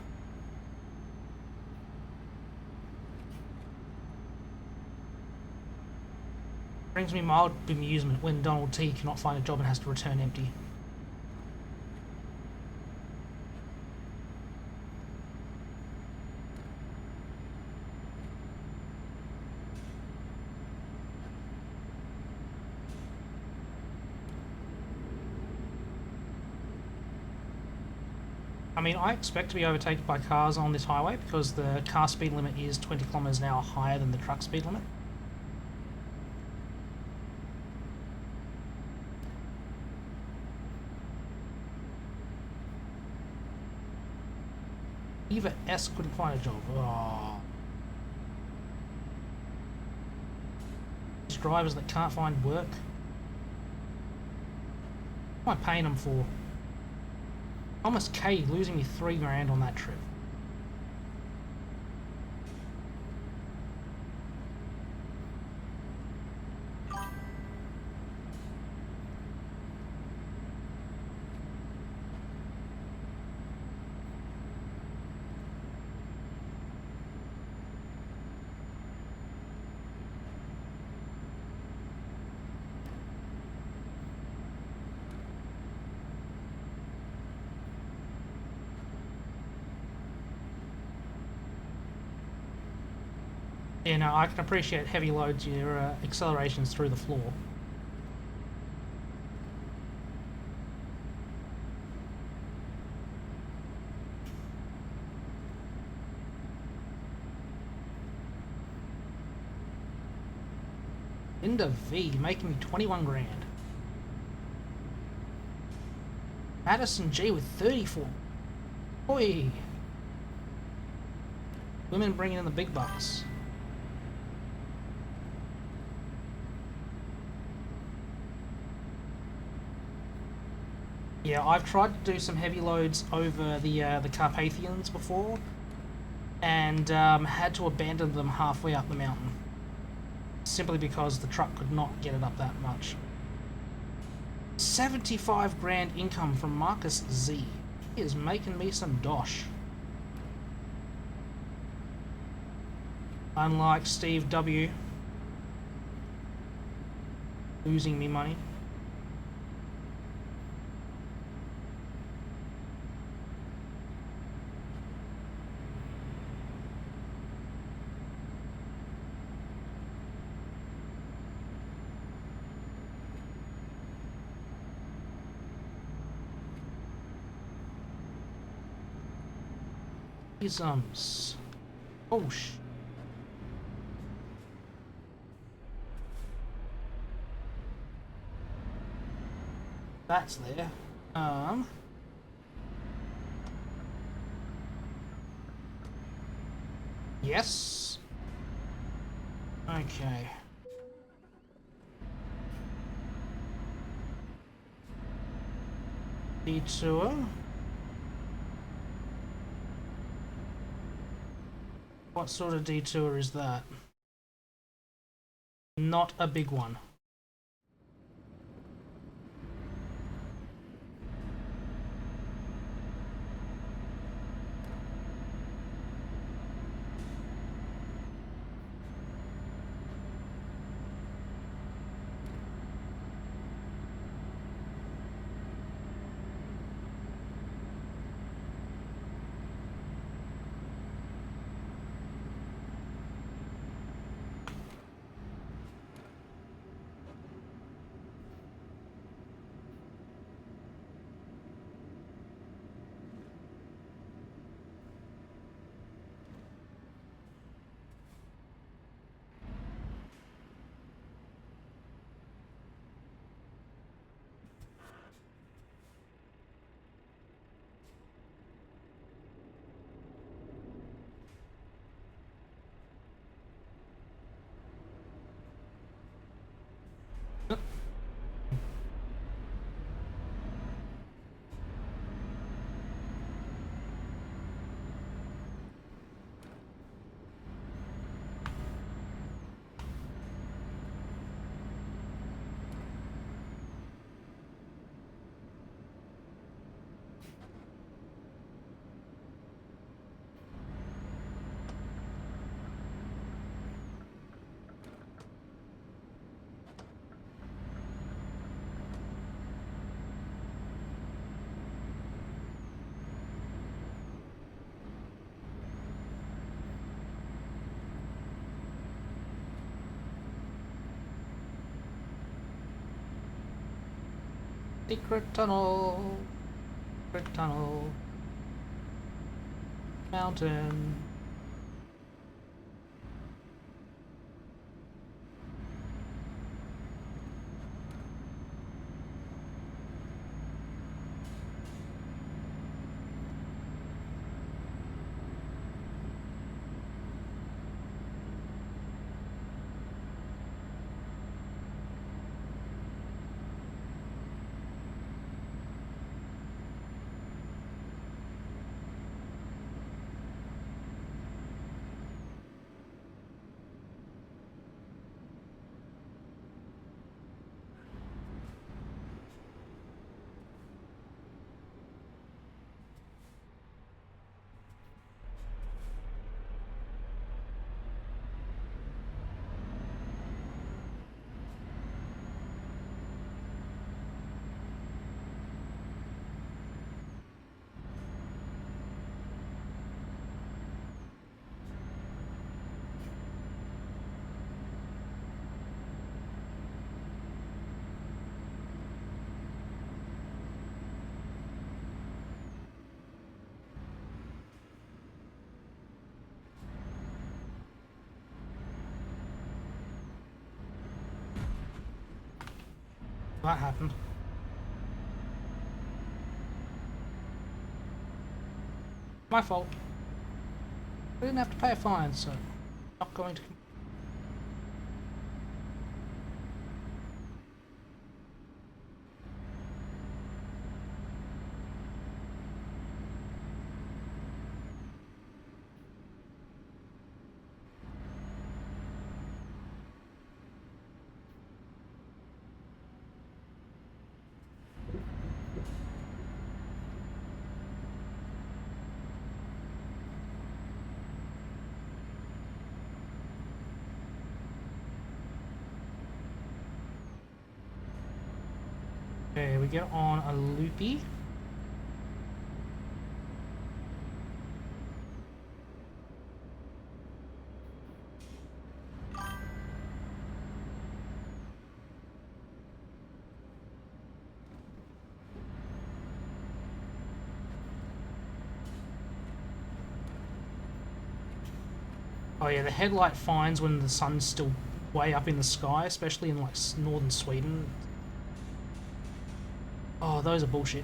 Brings me mild bemusement when Donald T cannot find a job and has to return empty. I mean, I expect to be overtaken by cars on this highway because the car speed limit is 20 kilometers an hour higher than the truck speed limit. Eva S couldn't find a job. Oh. These drivers that can't find work. What am I paying them for? Thomas K losing me $3 on that trip. You know, I can appreciate heavy loads, your accelerations through the floor. Linda V making me 21 grand. Madison G with 34. Oi! Women bringing in the big bucks. Yeah, I've tried to do some heavy loads over the Carpathians before, and had to abandon them halfway up the mountain, simply because the truck could not get it up that much. 75 grand income from Marcus Z. He is making me some dosh. Unlike Steve W. losing me money. Isms. Oh sh. That's there. Yes. Okay. Detour. What sort of detour is that? Not a big one. Secret tunnel. Secret tunnel. Mountain. That happened. My fault. I didn't have to pay a fine, so I'm not going to. Okay, we get on a loopy. Oh yeah, the headlight finds when the sun's still way up in the sky, especially in like northern Sweden. Oh, those are bullshit.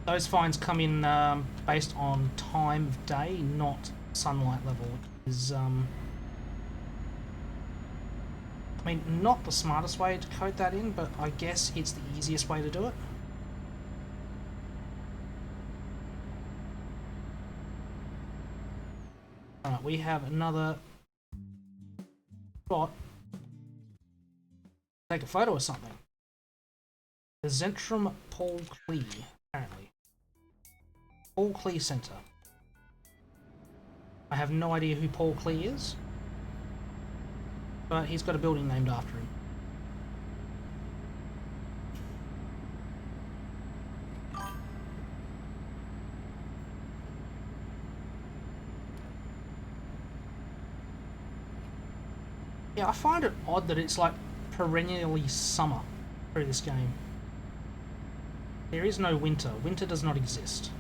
Those fines come in based on time of day, not sunlight level, which is, I mean, not the smartest way to code that in, but I guess it's the easiest way to do it. Alright, we have another spot. Take a photo or something. The Zentrum Paul Klee, apparently. Paul Klee Center. I have no idea who Paul Klee is, but he's got a building named after him. Yeah, I find it odd that it's like perennially summer through this game. There is no winter. Winter does not exist.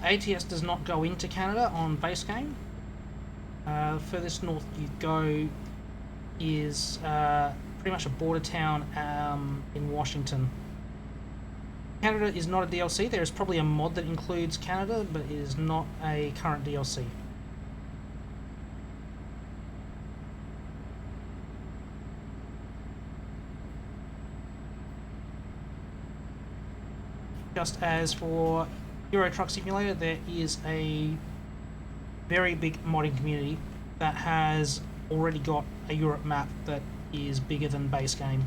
ATS does not go into Canada on base game. Furthest north you go is pretty much a border town in Washington. Canada is not a DLC. There is probably a mod that includes Canada, but it is not a current DLC. Just as for Euro Truck Simulator, there is a very big modding community that has already got a Europe map that is bigger than base game.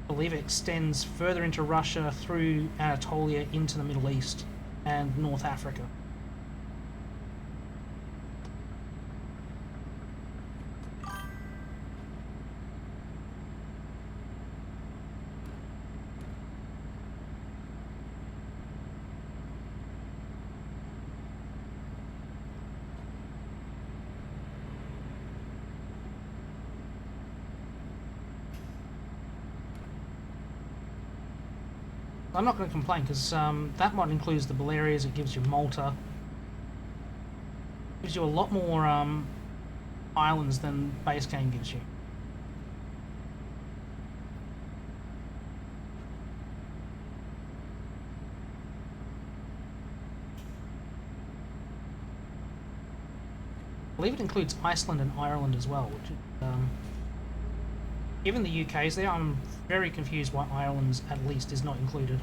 I believe it extends further into Russia, through Anatolia, into the Middle East and North Africa. I'm not going to complain because that mod includes the Balearias, it gives you Malta. It gives you a lot more islands than base game gives you. I believe it includes Iceland and Ireland as well, which is, given the UK's there, I'm very confused why Ireland's at least is not included.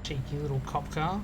Cheeky little cop car.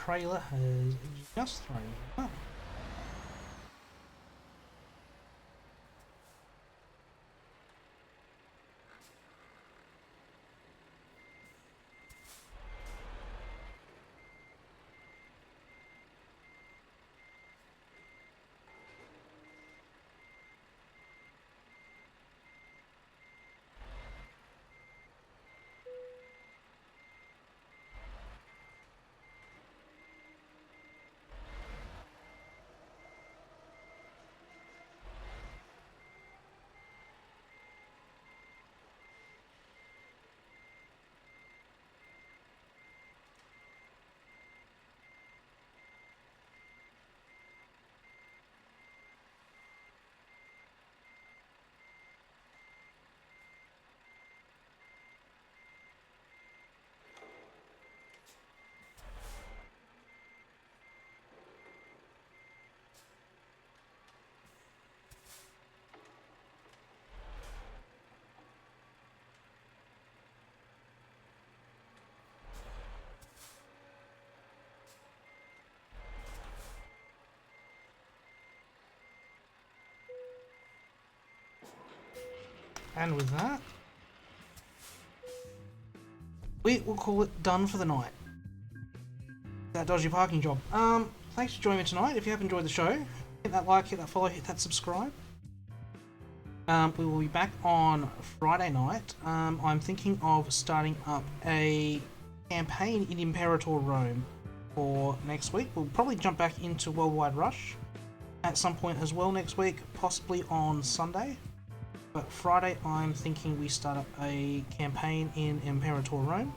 Trailer has just thrown up. And with that, we will call it done for the night. That dodgy parking job. Thanks for joining me tonight. If you have enjoyed the show, hit that like, hit that follow, hit that subscribe. We will be back on Friday night. I'm thinking of starting up a campaign in Imperator Rome for next week. We'll probably jump back into Worldwide Rush. at some point as well next week, possibly on Sunday. But Friday, I'm thinking we start up a campaign in Imperator Rome.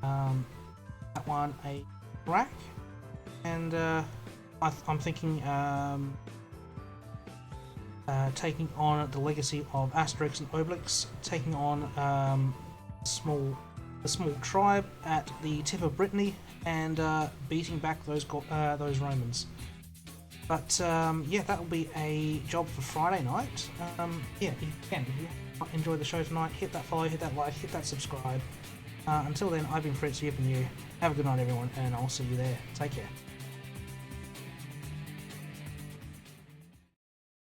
That one a crack, and I'm thinking taking on the legacy of Asterix and Obelix, taking on the small tribe at the tip of Brittany, and beating back those Romans. But yeah, that will be a job for Friday night. Yeah, again, if you enjoyed the show tonight, hit that follow, hit that like, hit that subscribe. Until then, I've been Fritz, you've been you. Have a good night, everyone, and I'll see you there. Take care.